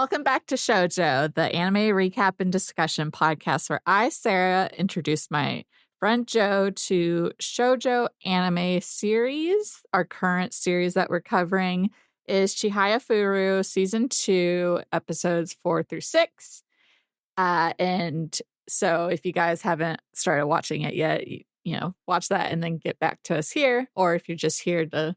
Welcome back to Shoujo, the anime recap and discussion podcast where I, Sarah, introduce my friend Joe to Shoujo anime series. Our current series that we're covering is Chihayafuru Season 2, episodes 4 through 6. And so if you guys haven't started watching it yet, you know, watch that and then get back to us here. Or if you're just here to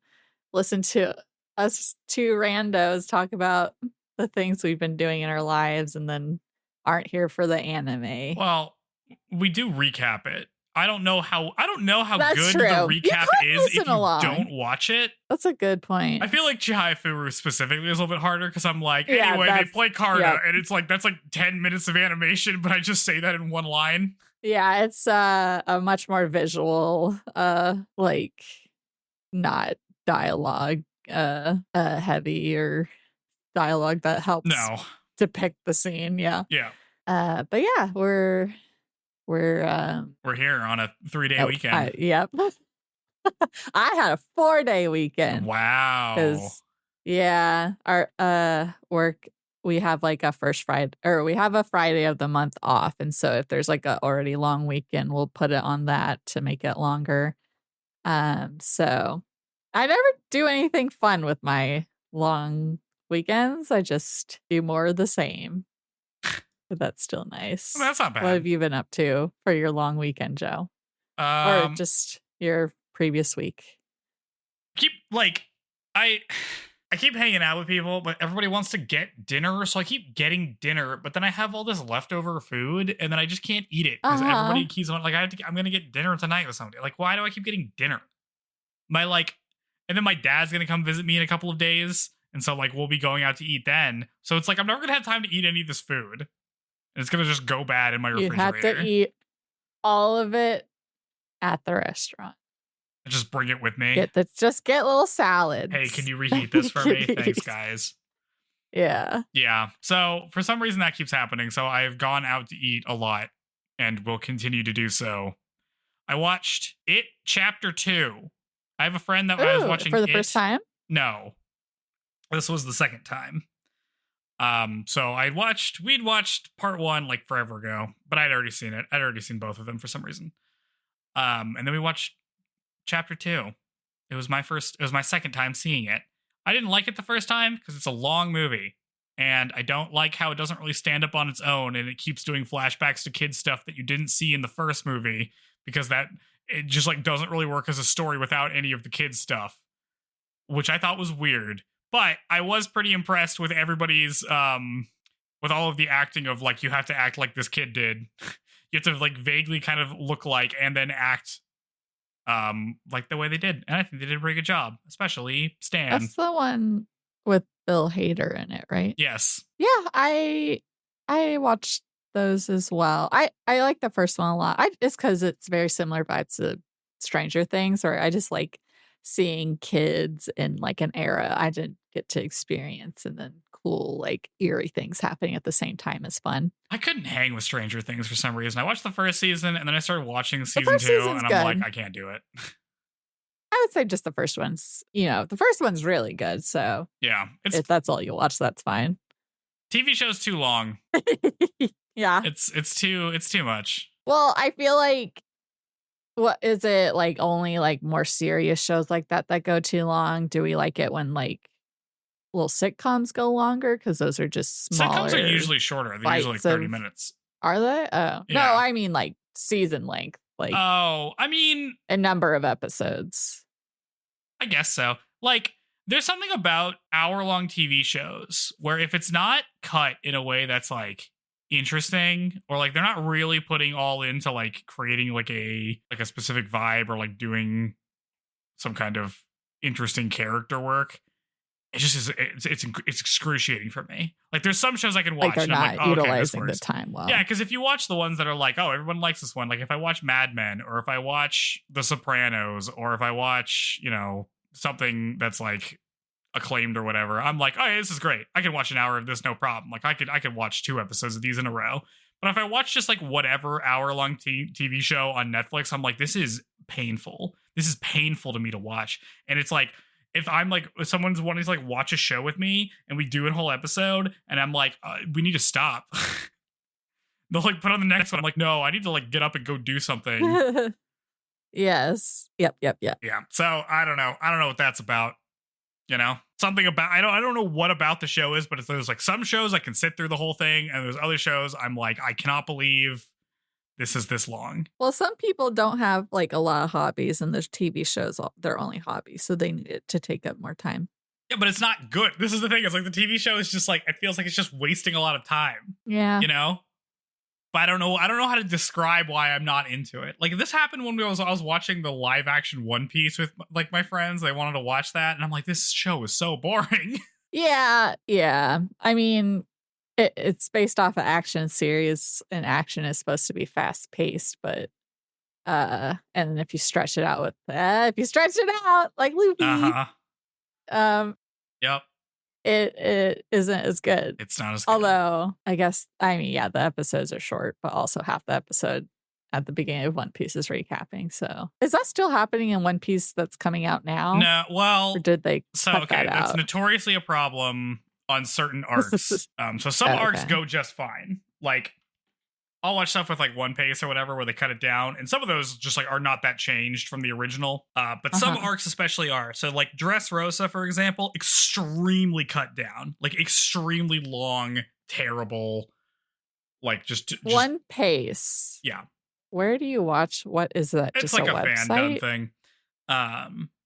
listen to us two randos talk about the things we've been doing in our lives and then aren't here for the anime. Well, we do recap it. I don't know how That's good true. the recap is if you don't watch it. That's a good point. I feel like Chihayafuru specifically is a little bit harder because I'm like, anyway, they play Karna, and it's like that's like 10 minutes of animation, but I just say that in one line. Yeah, it's a much more visual, like not dialogue heavy or dialogue that helps depict the scene. Yeah. But yeah, we're here on a 3-day weekend. Yep. I had a 4-day weekend. Wow. Because our work, we have like a we have a Friday of the month off, and so if there's like a already long weekend, we'll put it on that to make it longer. So I never do anything fun with my long weekends. I just do more of the same. But that's still nice. Well, that's not bad. What have you been up to for your long weekend, Joe? Or just your previous week? I keep hanging out with people, but everybody wants to get dinner, so I keep getting dinner, but then I have all this leftover food, and then I just can't eat it because everybody keeps on like I'm gonna get dinner tonight with somebody. Like, why do I keep getting dinner? And then my dad's gonna come visit me in a couple of days, and so like we'll be going out to eat then. So it's like I'm never gonna have time to eat any of this food. And it's gonna just go bad in my refrigerator. You have to eat all of it at the restaurant. Just bring it with me. Just get little salads. Hey, can you reheat this for me? Thanks, guys. Yeah. Yeah. So for some reason that keeps happening. So I've gone out to eat a lot and will continue to do so. I watched It Chapter 2. I have a friend that I was watching for the first time? No. This was the second time. So we'd watched part 1 like forever ago, but I'd already seen it. I'd already seen both of them for some reason. And then we watched Chapter 2. It was my second time seeing it. I didn't like it the first time because it's a long movie, and I don't like how it doesn't really stand up on its own, and it keeps doing flashbacks to kids stuff that you didn't see in the first movie because it just like doesn't really work as a story without any of the kids stuff, which I thought was weird. But I was pretty impressed with everybody's with all of the acting of like you have to act like this kid did. You have to like vaguely kind of look like and then act like the way they did. And I think they did a pretty good job, especially Stan. That's the one with Bill Hader in it, right? Yes. Yeah, I watched those as well. I like the first one a lot. It's because it's very similar vibes to Stranger Things, or I just like seeing kids in like an era I didn't get to experience, and then cool like eerie things happening at the same time is fun. I couldn't hang with Stranger Things for some reason. I watched the first season and then I started watching season 2 and I'm like, I can't do it. I would say just the first one's, the first one's really good. So yeah, if that's all you watch, that's fine. TV show's too long. Yeah, it's too much. Well, I feel like what is it like? Only like more serious shows like that go too long? Do we like it when like little sitcoms go longer? Because those are just smaller. Sitcoms are usually shorter. They're usually like 30 minutes. Are they? Oh, yeah. No, I mean like season length. Like, I mean a number of episodes. I guess so. Like, there's something about hour-long TV shows where if it's not cut in a way that's like interesting, or like they're not really putting all into like creating like a specific vibe or like doing some kind of interesting character work, it just is it's excruciating for me. Like there's some shows I can watch like they're and not I'm like, utilizing the time well. Yeah, because if you watch the ones that are like, oh, everyone likes this one, like if I watch Mad Men or if I watch The Sopranos or if I watch, something that's like acclaimed or whatever, I'm like, oh yeah, this is great. I can watch an hour of this, no problem. Like I could watch 2 episodes of these in a row. But if I watch just like whatever hour-long TV show on Netflix, I'm like, this is painful. This is painful to me to watch. And it's like, if I'm like, if someone's wanting to like watch a show with me and we do a whole episode and I'm like, we need to stop. They'll like put on the next one. I'm like, no, I need to like get up and go do something. Yes. Yep. Yeah. So I don't know. I don't know what that's about. You know, something about, I don't know what about the show is, but there's like some shows I can sit through the whole thing. And there's other shows I'm like, I cannot believe this is this long. Well, some people don't have like a lot of hobbies, and there's TV shows, their only hobbies. So they need it to take up more time. Yeah, but it's not good. This is the thing. It's like the TV show is just like, it feels like it's just wasting a lot of time. Yeah. You know? But I don't know how to describe why I'm not into it. Like this happened when I was watching the live action One Piece with like my friends. They wanted to watch that, and I'm like, this show is so boring. Yeah. I mean, it's based off an action series, and action is supposed to be fast paced, but and if you stretch it out like Luffy, Yep. it isn't as good. It's not as good. Although, I guess, I mean, yeah, the episodes are short, but also half the episode at the beginning of One Piece is recapping. So, is that still happening in One Piece that's coming out now? No, well, or did they? So okay, that's notoriously a problem on certain arcs. So some arcs go just fine. Like I'll watch stuff with like One Piece or whatever where they cut it down, and some of those just like are not that changed from the original. But some arcs especially are. So like Dressrosa, for example, extremely cut down, like extremely long, terrible, like just One Piece. Yeah. Where do you watch? What is that? It's just like a website? fandom thing.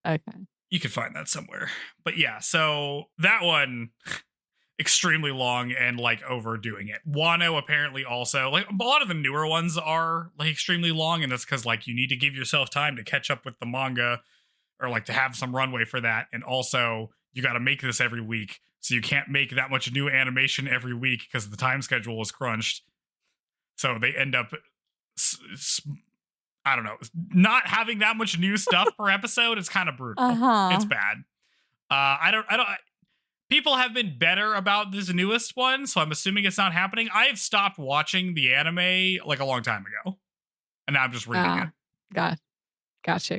Okay. You could find that somewhere. But yeah, so that one extremely long and like overdoing it. Wano apparently also, like a lot of the newer ones are like extremely long, and that's because like you need to give yourself time to catch up with the manga or like to have some runway for that. And also you got to make this every week. So you can't make that much new animation every week because the time schedule is crunched. So they end up I don't know, not having that much new stuff per episode. It's kind of brutal. It's bad. I don't people have been better about this newest one, so I'm assuming it's not happening. I have stopped watching the anime like a long time ago, and now I'm just reading it. Gotcha.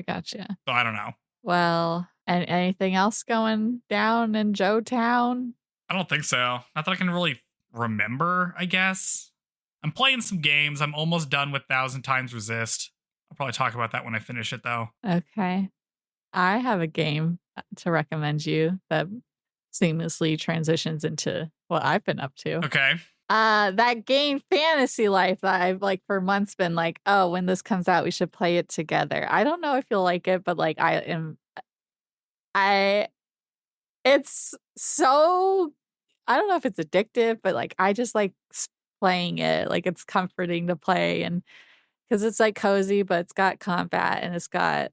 So I don't know. Well, and anything else going down in Joe Town? I don't think so. Not that I can really remember, I guess. I'm playing some games. I'm almost done with 1,000 Times Resist. I'll probably talk about that when I finish it, though. Okay. I have a game to recommend you that seamlessly transitions into what I've been up to. Okay. That game Fantasy Life that I've like for months been like, oh, when this comes out, we should play it together. I don't know if you'll like it, but like it's so, I don't know if it's addictive, but like I just like playing it. Like it's comforting to play, and because it's like cozy, but it's got combat and it's got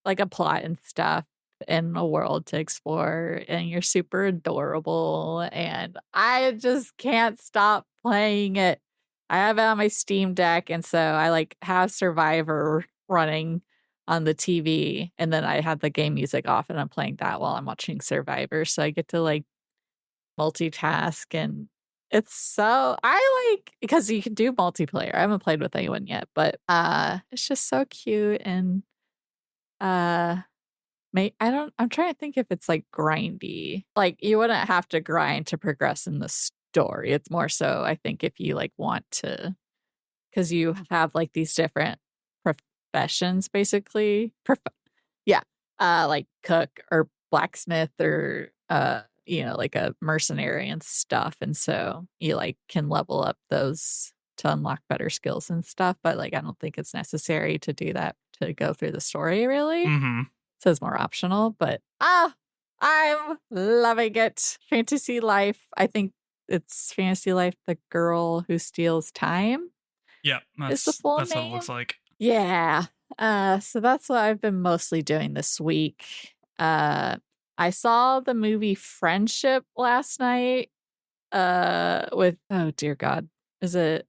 like a plot and stuff and a world to explore, and you're super adorable, and I just can't stop playing it. I have it on my Steam Deck, and so I like have Survivor running on the TV, and then I have the game music off, and I'm playing that while I'm watching Survivor, so I get to like multitask, and it's so, I like, because you can do multiplayer. I haven't played with anyone yet, but it's just so cute, and I'm trying to think if it's like grindy. Like you wouldn't have to grind to progress in the story. It's more so, I think, if you like want to, because you have like these different professions, basically. Like cook or blacksmith or like a mercenary and stuff. And so you like can level up those to unlock better skills and stuff. But like, I don't think it's necessary to do that to go through the story, really. Mm-hmm. So it's more optional, but I'm loving it. Fantasy Life. I think it's Fantasy Life, the Girl Who Steals Time. Yeah, that's the full name. What it looks like. Yeah. So that's what I've been mostly doing this week. I saw the movie Friendship last night with, oh dear God, is it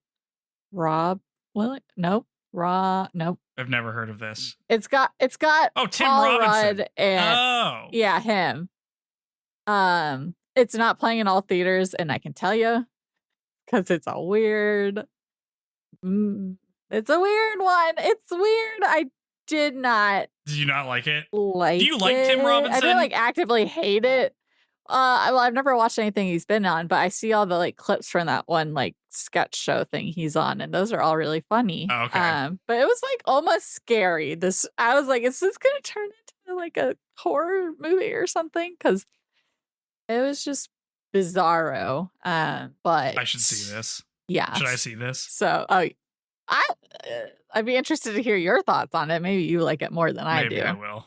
Rob Williams? Nope. Nope. I've never heard of this. It's got Tim Paul Robinson. Rudd and yeah, him. It's not playing in all theaters, and I can tell you because it's a weird one. It's weird. did not Did you not like it? like Do you like it. Tim Robinson? I didn't like actively hate it. Well, I've never watched anything he's been on, but I see all the like clips from that one like sketch show thing he's on, and those are all really funny. Oh, okay. But it was like almost scary. I was like, is this gonna turn into like a horror movie or something? Because it was just bizarro. But I should see this. Yeah. Should I see this? So, I'd be interested to hear your thoughts on it. Maybe you like it more than I do. Maybe I will.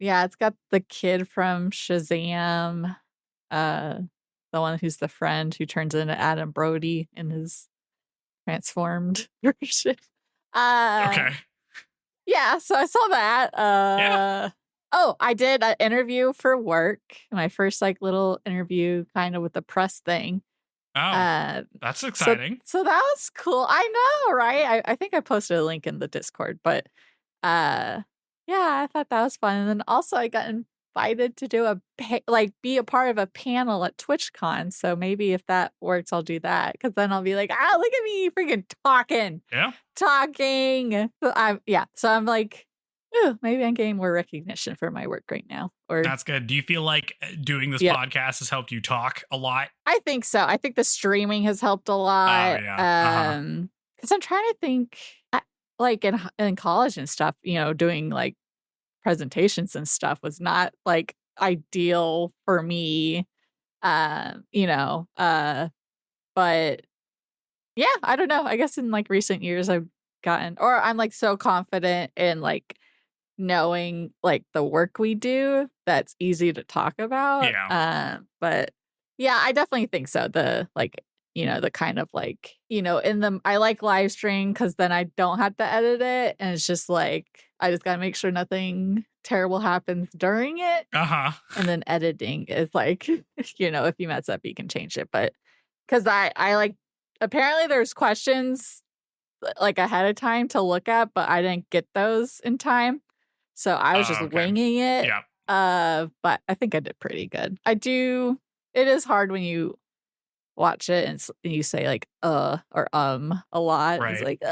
Yeah, it's got the kid from Shazam, the one who's the friend who turns into Adam Brody in his transformed version. Okay. Yeah, so I saw that. Yeah. Oh, I did an interview for work. My first like little interview kind of with the press thing. Oh, that's exciting. So that was cool. I know, right? I think I posted a link in the Discord, but yeah, I thought that was fun. And then also I got invited to do be a part of a panel at TwitchCon. So maybe if that works, I'll do that. Because then I'll be like, look at me freaking talking. Yeah. Talking. So I'm like, ooh, maybe I'm getting more recognition for my work right now. Or that's good. Do you feel like doing this podcast has helped you talk a lot? I think so. I think the streaming has helped a lot. Oh, yeah. Because I'm trying to think, like in college and stuff, doing like presentations and stuff was not like ideal for me. But yeah, I don't know. I guess in like recent years I've gotten, or I'm like so confident in like knowing like the work we do that's easy to talk about. Yeah. But yeah, I definitely think so. The like, the kind of like, I like live stream because then I don't have to edit it. And it's just like, I just got to make sure nothing terrible happens during it. Uh-huh. And then editing is like, if you mess up, you can change it. But because I like, apparently there's questions like ahead of time to look at, but I didn't get those in time. So I was just winging it. Yeah. But I think I did pretty good. It is hard when you watch it and you say like or a lot. Right. It's like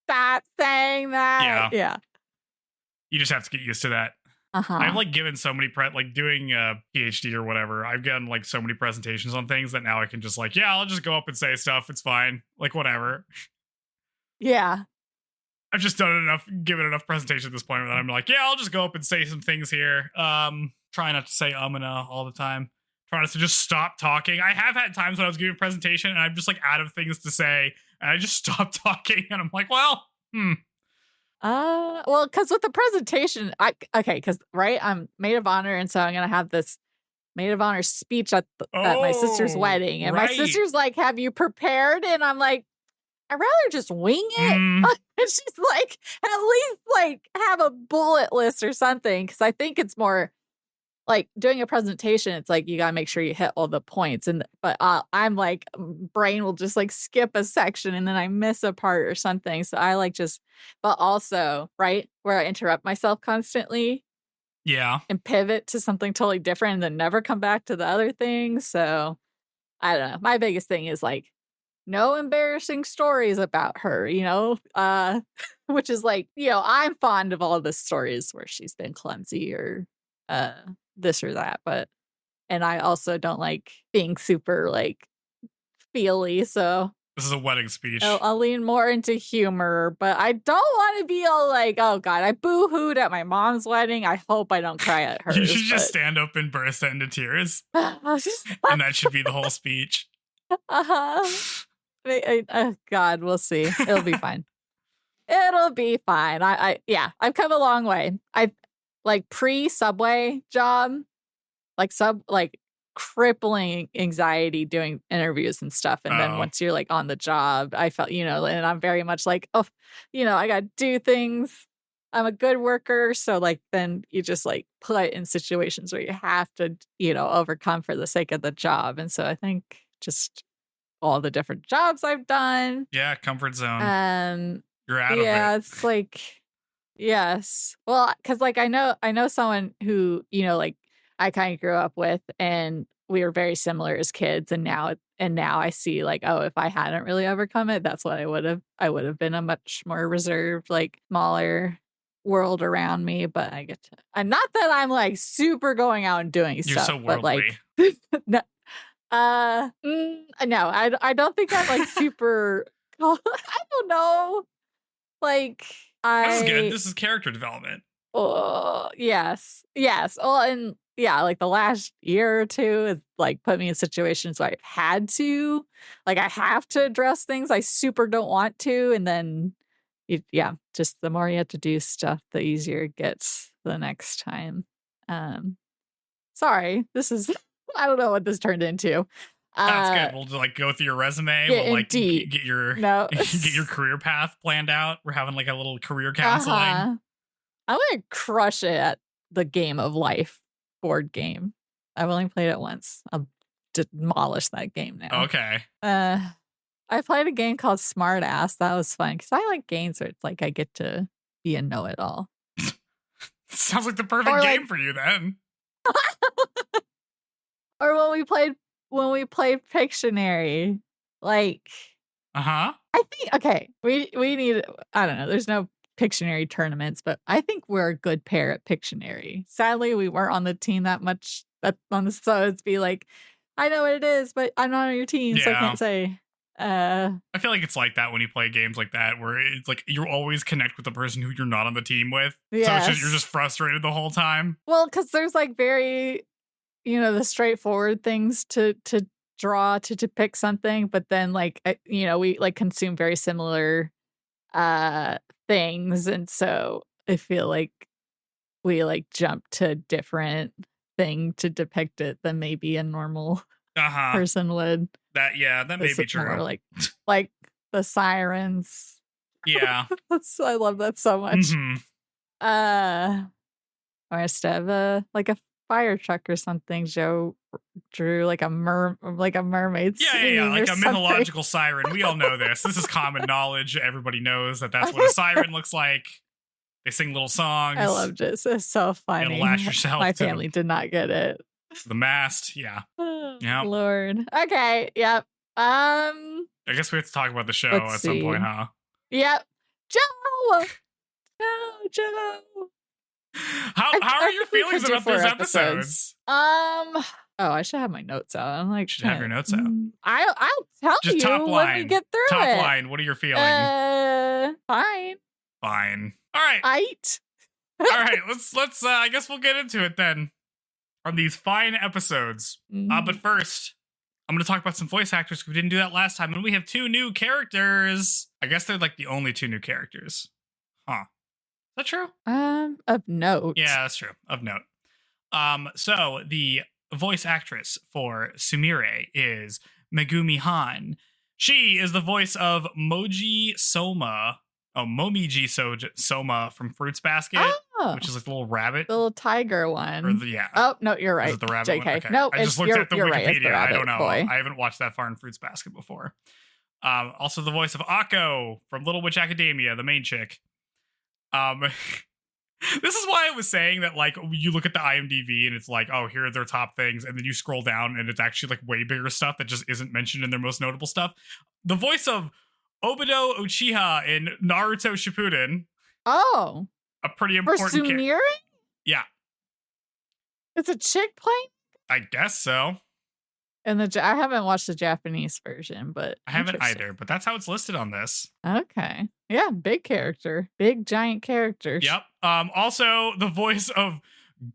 stop saying that. Yeah. You just have to get used to that. Uh-huh. I've like given so many like doing a PhD or whatever. I've gotten like so many presentations on things that now I can just like, I'll just go up and say stuff. It's fine. Like whatever. Yeah. I've just given enough presentation at this point that I'm like, I'll just go up and say some things here. Try not to say and all the time. Trying to just stop talking. I have had times when I was giving a presentation and I'm just like out of things to say and I just stopped talking and I'm like, well, Well, because with the presentation, because I'm maid of honor, and so I'm gonna have this maid of honor speech at my sister's wedding, and my sister's like, "Have you prepared?" And I'm like, "I'd rather just wing it." And she's like, "At least like have a bullet list or something," because I think it's more like doing a presentation. It's like you gotta make sure you hit all the points, but I'm like, brain will just like skip a section and then I miss a part or something. So I like but also right where I interrupt myself constantly, and pivot to something totally different and then never come back to the other thing. So I don't know. My biggest thing is like no embarrassing stories about her, which is like, I'm fond of all the stories where she's been clumsy or this or that, and I also don't like being super like feely, so this is a wedding speech. I'll lean more into humor, but I don't want to be all like, oh god, I boo-hooed at my mom's wedding. I hope I don't cry at hers. You should just stand up and burst into tears. And that should be the whole speech. God, we'll see. It'll be fine. It'll be fine. I've come a long way. I've like pre-Subway job, like crippling anxiety doing interviews and stuff. And then once you're like on the job, I felt, and I'm very much like, I got to do things. I'm a good worker. So like, then you just like put in situations where you have to, overcome for the sake of the job. And so I think just all the different jobs I've done. Yeah. Comfort zone. You're out of it. Yeah. It's like, yes. Well, because like I know someone who, like I kind of grew up with, and we were very similar as kids, and now I see like, oh, if I hadn't really overcome it, that's what I would have been a much more reserved, like smaller world around me. But I get to, and not that I'm like super going out and doing You're stuff, so but worldly. like no, no, I don't think I'm like super. I don't know. Like This is good. This is character development. Oh, yes. Yes. Well, and yeah, like the last year or two has like put me in situations where I've had to, like I have to address things I super don't want to. And then, just the more you have to do stuff, the easier it gets the next time. Sorry, this is, I don't know what this turned into. That's good. We'll like go through your resume. We'll like get your get your career path planned out. We're having like a little career counseling. I'm gonna crush it at the Game of Life board game. I've only played it once. I'll demolish that game now. Okay. I played a game called Smart Ass. That was fun because I like games where it's like I get to be a know-it-all. Sounds like the perfect game for you then. Or when we played Pictionary, like I think okay, we need, I don't know, there's no Pictionary tournaments, but I think we're a good pair at Pictionary. Sadly, we weren't on the team that much, so it's be like, I know what it is, but I'm not on your team, so I can't say. I feel like it's like that when you play games like that, where it's like you always connect with the person who you're not on the team with. Yes. So you're just frustrated the whole time. Well, because there's like very, the straightforward things to draw to depict something, but then like, we like consume very similar things, and so I feel like we like jump to a different thing to depict it than maybe a normal person would. That may be true. Like the sirens. Yeah. I love that so much. Or instead of like a fire truck or something, Joe drew like a mermaid. Yeah, like a mythological siren. We all know this. This is common knowledge. Everybody knows that's what a siren looks like. They sing little songs. I loved it. It's so funny. It'll lash yourself. My family did not get it. The mast, yeah. Yep. Lord. Okay, yep. I guess we have to talk about the show at some point, huh? Yep. Joe! Joe! How are your feelings about those episodes? I should have my notes out. I'm like, should have your notes out. I'll tell just you top line. when we get through top it. Line. What are you feeling? Fine. All right. All right. Let's. I guess we'll get into it then. On these fine episodes. But first, I'm going to talk about some voice actors. We didn't do that last time, and we have 2 new characters. I guess they're like the only 2 new characters. Huh? Is that true? Of note. Yeah, that's true. Of note. So the voice actress for Sumire is Megumi Han. She is the voice of Momiji Soma from Fruits Basket, which is like the little rabbit. The little tiger one. Yeah. Oh, no, you're right. Is it the rabbit JK. one? Okay. No, I just looked at the Wikipedia. Right, the rabbit, I don't know. boy. I haven't watched that far in Fruits Basket before. Also the voice of Akko from Little Witch Academia, the main chick. This is why I was saying that, like, you look at the IMDb and it's like, oh, here are their top things. And then you scroll down and it's actually like way bigger stuff that just isn't mentioned in their most notable stuff. The voice of Obito Uchiha in Naruto Shippuden. Oh. A pretty important for Sumire? Yeah. It's a chick playing? I guess so. And I haven't watched the Japanese version, but I haven't either, but that's how it's listed on this. Okay. Yeah, big character. Big giant characters. Yep. Also the voice of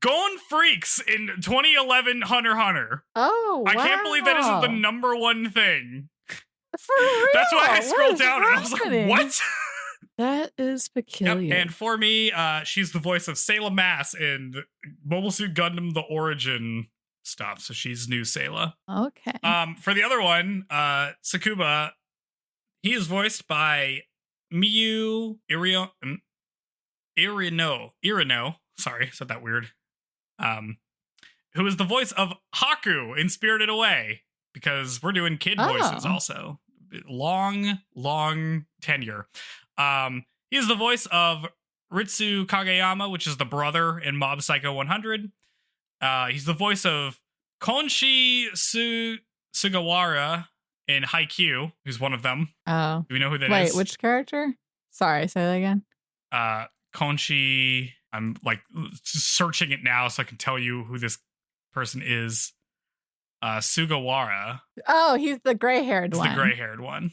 Gon Freaks in 2011 Hunter x Hunter. Oh, wow. I can't believe that isn't the number one thing. For real? That's why I scrolled down and I was like, what? That is peculiar. Yep. And for me, she's the voice of Sayla Mass in Mobile Suit Gundam The Origin stuff. So she's new Sayla. Okay. For the other one, Tsukuba, he is voiced by Miyu Irino. Sorry, said that weird. Who is the voice of Haku in Spirited Away, because we're doing kid voices also. Long tenure. He is the voice of Ritsu Kageyama, which is the brother in Mob Psycho 100. He's the voice of Konshi Sugawara in Haikyuu, who's one of them. Oh. Do we know who that is? Wait, which character? Sorry, say that again. Konshi, I'm like searching it now so I can tell you who this person is. Sugawara. Oh, he's the gray-haired one. The gray-haired one.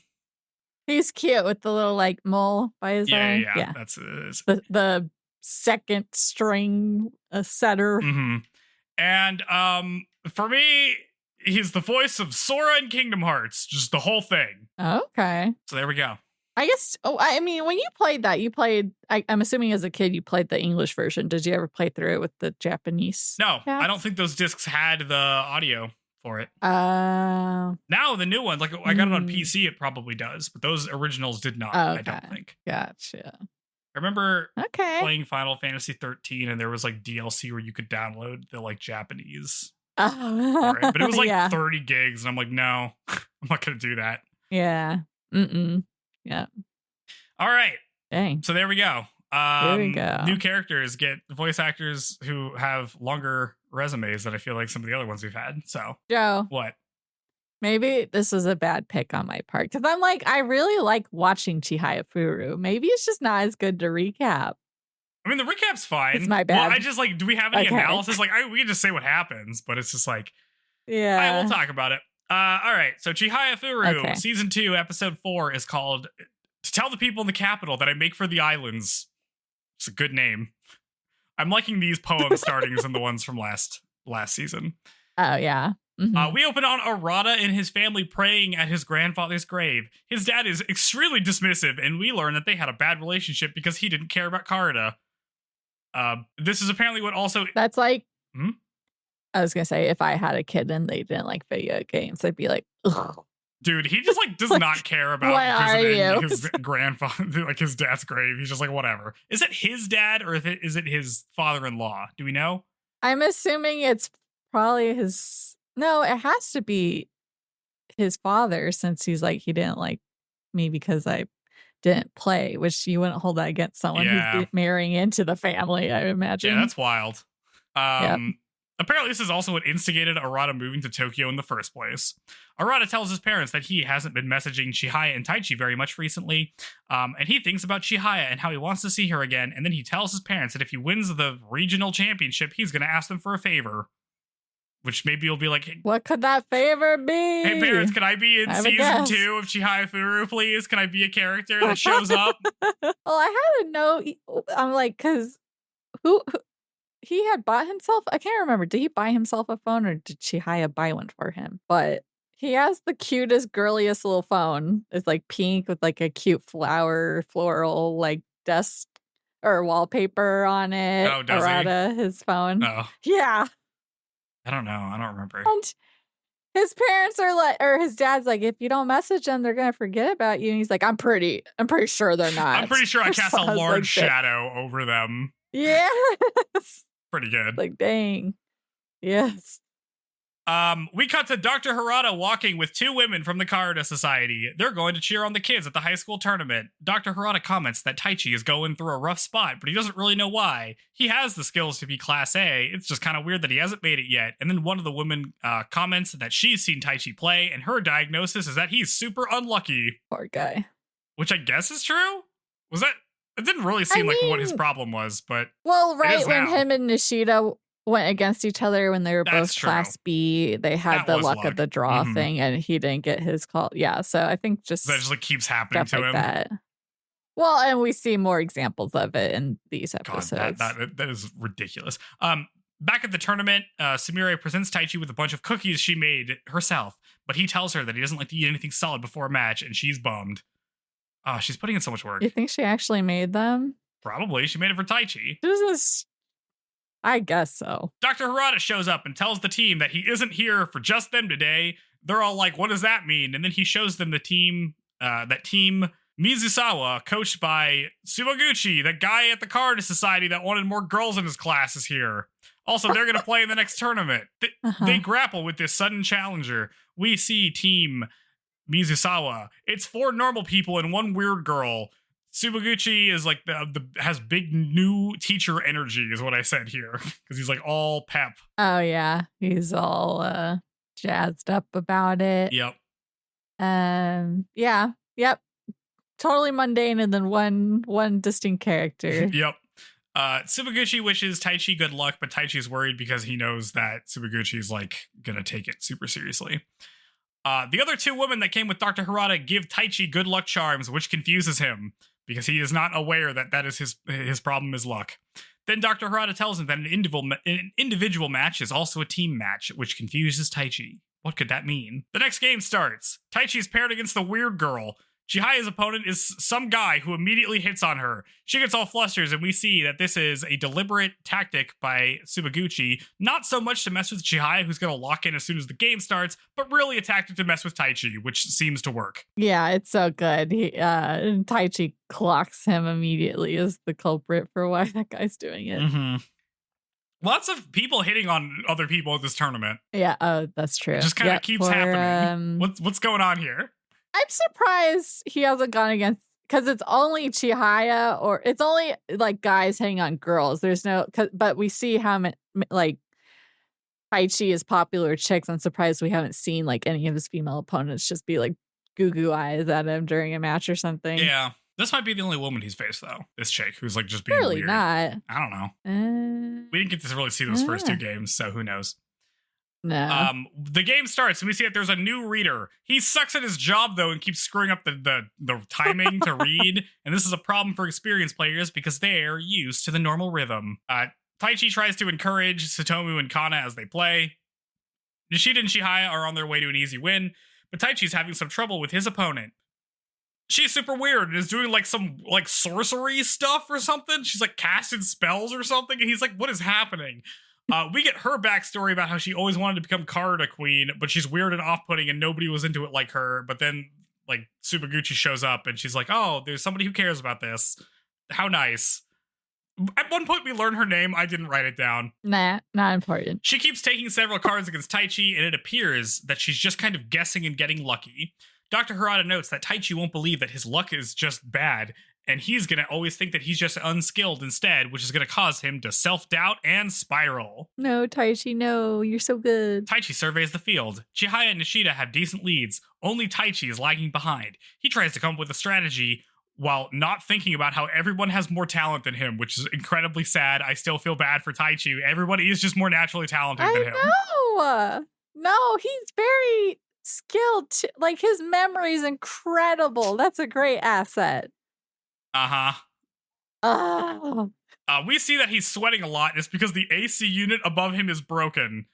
He's cute with the little like mole by his eye. Yeah. That's it. The second string setter. Mm-hmm. And for me, he's the voice of Sora in Kingdom Hearts, just the whole thing. Okay. So there we go. I guess. Oh, I mean, when you played that, I'm assuming as a kid you played the English version. Did you ever play through it with the Japanese? No, cats? I don't think those discs had the audio for it. Now the new ones, like I got it on PC, it probably does, but those originals did not. Okay. I don't think. Gotcha. I remember playing Final Fantasy 13, and there was like DLC where you could download the like Japanese. Oh. But it was like 30 gigs, and I'm like, no, I'm not gonna do that. Yeah. Yeah. All right. Dang. So there we go. There we go. New characters get voice actors who have longer resumes than I feel like some of the other ones we've had. So Joe, what? Maybe this was a bad pick on my part because I'm like, I really like watching Chihayafuru. Maybe it's just not as good to recap. I mean, the recap's fine. It's my bad. Well, I just like, do we have any analysis? Like, we can just say what happens, but it's just like, yeah. All right, we'll talk about it. All right. So Chihayafuru, season 2, episode 4 is called "To Tell the People in the Capital That I Make for the Islands." It's a good name. I'm liking these poem startings and the ones from last season. Oh yeah. Mm-hmm. We open on Arata and his family praying at his grandfather's grave. His dad is extremely dismissive, and we learn that they had a bad relationship because he didn't care about Karada. This is apparently what also... That's like... I was going to say, if I had a kid and they didn't like video games, I'd be like, ugh. Dude, he just like does not care about visiting his grandfather, like his dad's grave. He's just like, whatever. Is it his dad or is it his father-in-law? Do we know? I'm assuming it's probably his... No, it has to be his father since he's like, he didn't like me because I didn't play, which you wouldn't hold that against someone who's marrying into the family, I imagine. Yeah, that's wild. Apparently, this is also what instigated Arata moving to Tokyo in the first place. Arata tells his parents that he hasn't been messaging Chihaya and Taichi very much recently, and he thinks about Chihaya and how he wants to see her again, and then he tells his parents that if he wins the regional championship, he's going to ask them for a favor. Which maybe you'll be like, what could that favor be? Hey parents, can I be in season 2 of Chihayafuru, please? Can I be a character that shows up? Well, I had to know. I'm like, because who he had bought himself? I can't remember. Did he buy himself a phone or did Chihaya buy one for him? But he has the cutest, girliest little phone. It's like pink with like a cute floral like desk or wallpaper on it. Oh, does Arata, his phone. Oh. Yeah. I don't know. I don't remember. And his parents are like, or his dad's like, if you don't message them, they're gonna forget about you. And he's like, I'm pretty sure they're not. I'm pretty sure I cast a large shadow over them. Yes. Pretty good. Like, dang. Yes. We cut to Dr. Harada walking with 2 women from the Karada Society. They're going to cheer on the kids at the high school tournament. Dr. Harada comments that Taichi is going through a rough spot, but he doesn't really know why. He has the skills to be Class A. It's just kind of weird that he hasn't made it yet. And then one of the women comments that she's seen Taichi play, and her diagnosis is that he's super unlucky. Poor guy. Which I guess is true? Was that... It didn't really seem like what his problem was, but... Well, right when him and Nishida went against each other when they were both Class B, they had the luck of the draw thing, and he didn't get his call. Yeah, so I think that just like keeps happening to him. That. Well, and we see more examples of it in these episodes. God, that is ridiculous. Back at the tournament, Sumire presents Taichi with a bunch of cookies she made herself, but he tells her that he doesn't like to eat anything solid before a match, and she's bummed. Oh, she's putting in so much work. You think she actually made them? Probably. She made it for Taichi. I guess so. Dr. Harada shows up and tells the team that he isn't here for just them today. They're all like, what does that mean? And then he shows them the team, that team Mizusawa, coached by Sumoguchi, the guy at the Karada Society that wanted more girls in his class, is here. Also, they're going to play in the next tournament. They grapple with this sudden challenger. We see team Mizusawa. It's 4 normal people and 1 weird girl. Subaguchi is like the has big new teacher energy is what I said here because he's like all pep. Oh yeah, he's all jazzed up about it. Yep. Yeah. Yep. Totally mundane, and then one distinct character. Yep. Subaguchi wishes Taichi good luck, but Taichi's worried because he knows that Subaguchi's like gonna take it super seriously. The other two women that came with Dr. Harada give Taichi good luck charms, which confuses him because he is not aware that that is his problem is luck. Then Dr. Harada tells him that an individual match is also a team match, which confuses Taichi. What could that mean? The next game starts. Taichi is paired against the weird girl. Chihaya's opponent is some guy who immediately hits on her. She gets all flustered, and we see that this is a deliberate tactic by Subaguchi, not so much to mess with Chihaya, who's going to lock in as soon as the game starts, but really a tactic to mess with Taichi, which seems to work. Yeah, it's so good. And Taichi clocks him immediately as the culprit for why that guy's doing it. Mm-hmm. Lots of people hitting on other people at this tournament. Yeah, that's true. It just kind of keeps happening. What's going on here? I'm surprised he hasn't gone against, because it's only Chihaya, or it's only like guys hitting on girls. There's no, but we see how like Taichi is popular with chicks. I'm surprised we haven't seen like any of his female opponents just be like goo eyes at him during a match or something. Yeah. This might be the only woman he's faced, though. This chick who's like just being really weird. Not. I don't know. We didn't get to really see those first two games, so who knows? No. The game starts and we see that there's a new reader. He sucks at his job though and keeps screwing up the timing to read. And this is a problem for experienced players because they're used to the normal rhythm. Taichi tries to encourage Satomu and Kana as they play. Nishida and Chihaya are on their way to an easy win, but Taichi's having some trouble with his opponent. She's super weird and is doing like some like sorcery stuff or something. She's like casting spells or something. And he's like, what is happening? We get her backstory about how she always wanted to become Karada Queen, but she's weird and off-putting and nobody was into it like her. But then like Subaguchi shows up and she's like, oh, there's somebody who cares about this. How nice. At one point we learn her name. I didn't write it down. Nah, not important. She keeps taking several cards against Taichi and it appears that she's just kind of guessing and getting lucky. Dr. Harada notes that Taichi won't believe that his luck is just bad, and he's going to always think that he's just unskilled instead, which is going to cause him to self-doubt and spiral. No, Taichi, no, you're so good. Taichi surveys the field. Chihaya and Nishida have decent leads. Only Taichi is lagging behind. He tries to come up with a strategy while not thinking about how everyone has more talent than him, which is incredibly sad. I still feel bad for Taichi. Everybody is just more naturally talented than him. I know. No, he's very skilled. Like, his memory is incredible. That's a great asset. Oh. We see that he's sweating a lot. It's because the AC unit above him is broken.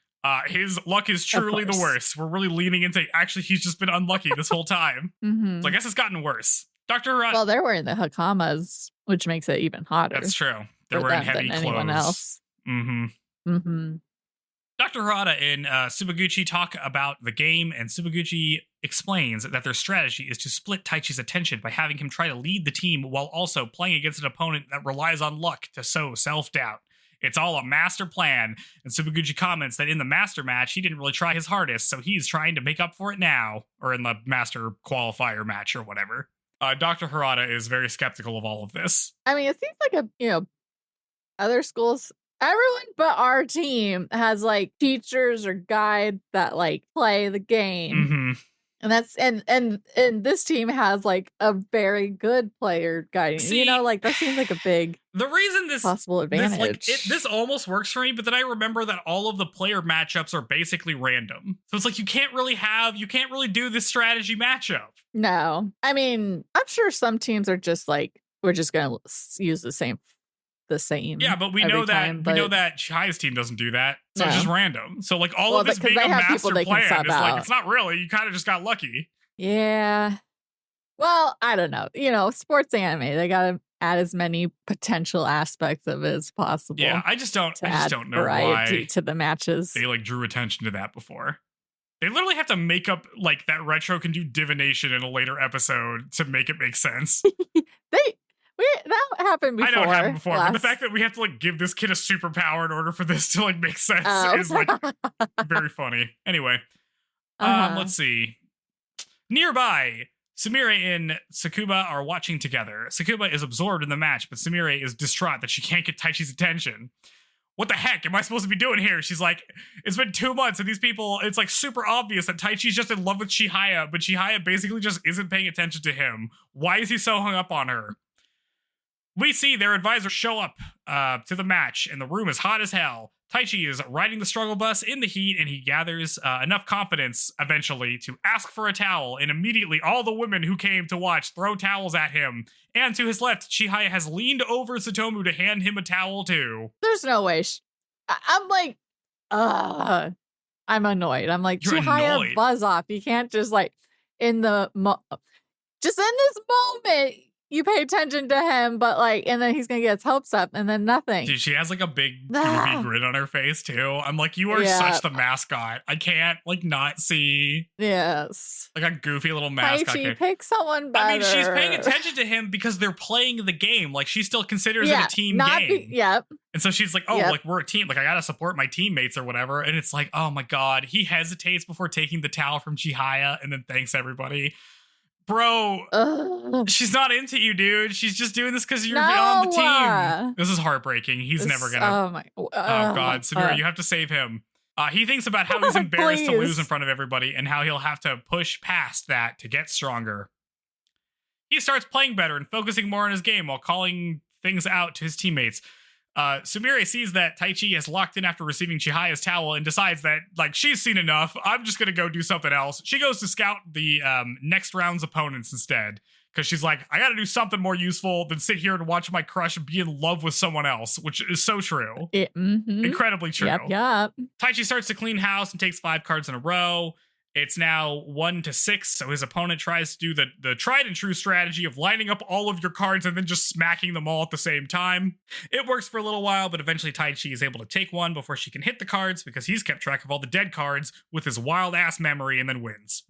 His luck is truly the worst. We're really leaning into, actually, he's just been unlucky this whole time. Mm-hmm. So I guess it's gotten worse. Dr. Harada. Well, they're wearing the Hakamas, which makes it even hotter. That's true. They're wearing heavy clothes. Anyone else. Mm-hmm. Mm-hmm. Dr. Harada and Subaguchi talk about the game, and Subaguchi explains that their strategy is to split Taichi's attention by having him try to lead the team while also playing against an opponent that relies on luck to sow self-doubt. It's all a master plan, and Subaguchi comments that in the master match, he didn't really try his hardest, so he's trying to make up for it now, or in the master qualifier match or whatever. Dr. Harada is very skeptical of all of this. I mean, it seems like other schools, everyone but our team has like teachers or guides that like play the game. Mm-hmm. And that's and this team has like a very good player guiding. See, like that seems like a big possible advantage. This almost works for me, but then I remember that all of the player matchups are basically random. So it's like you can't really do this strategy matchup. No. I mean, I'm sure some teams are just like, we're just gonna use the same. Yeah, but we know that Chihaya's team doesn't do that. So it's just random. So like all of this being a master plan is like, it's not really. You kind of just got lucky. Yeah. Well, I don't know. Sports anime, they gotta add as many potential aspects of it as possible. Yeah, I just don't know variety why to the matches. They like drew attention to that before. They literally have to make up like that Retro can do divination in a later episode to make it make sense. That happened before. I know it happened before, but the fact that we have to like give this kid a superpower in order for this to like make sense is like very funny. Anyway, let's see. Nearby, Sumire and Tsukuba are watching together. Tsukuba is absorbed in the match, but Sumire is distraught that she can't get Taichi's attention. What the heck am I supposed to be doing here? She's like, it's been 2 months and these people, it's like super obvious that Taichi's just in love with Chihaya, but Chihaya basically just isn't paying attention to him. Why is he so hung up on her? We see their advisors show up to the match, and the room is hot as hell. Taichi is riding the struggle bus in the heat, and he gathers enough confidence eventually to ask for a towel, and immediately all the women who came to watch throw towels at him. And to his left, Chihaya has leaned over Tsutomu to hand him a towel too. There's no way. I'm like, I'm annoyed. I'm like, You're Chihaya, annoyed. buzz off. You can't just like just in this moment, you pay attention to him, but like, and then he's gonna get his hopes up, and then nothing. Dude, she has like a big goofy grin on her face too. I'm like, you are such the mascot. I can't like not see. Yes. Like a goofy little mascot. Taichi, pick someone better. I mean, she's paying attention to him because they're playing the game. Like she still considers it a team game. Yep. And so she's like, oh, like we're a team. Like I gotta support my teammates or whatever. And it's like, oh my god, he hesitates before taking the towel from Chihaya and then thanks everybody. Bro, she's not into you, dude. She's just doing this because you're on the team. This is heartbreaking. He's never gonna. Oh god, Samira, you have to save him. He thinks about how he's embarrassed to lose in front of everybody and how he'll have to push past that to get stronger. He starts playing better and focusing more on his game while calling things out to his teammates. Sumire sees that Taichi is locked in after receiving Chihaya's towel and decides that, like, she's seen enough. I'm just gonna go do something else. She goes to scout the next round's opponents instead, because she's like, I gotta do something more useful than sit here and watch my crush be in love with someone else, which is so true. Incredibly true. Yep. Taichi starts to clean house and takes 5 cards in a row. It's now 1-6, so his opponent tries to do the tried and true strategy of lining up all of your cards and then just smacking them all at the same time. It works for a little while, but eventually Taichi is able to take one before she can hit the cards because he's kept track of all the dead cards with his wild-ass memory and then wins.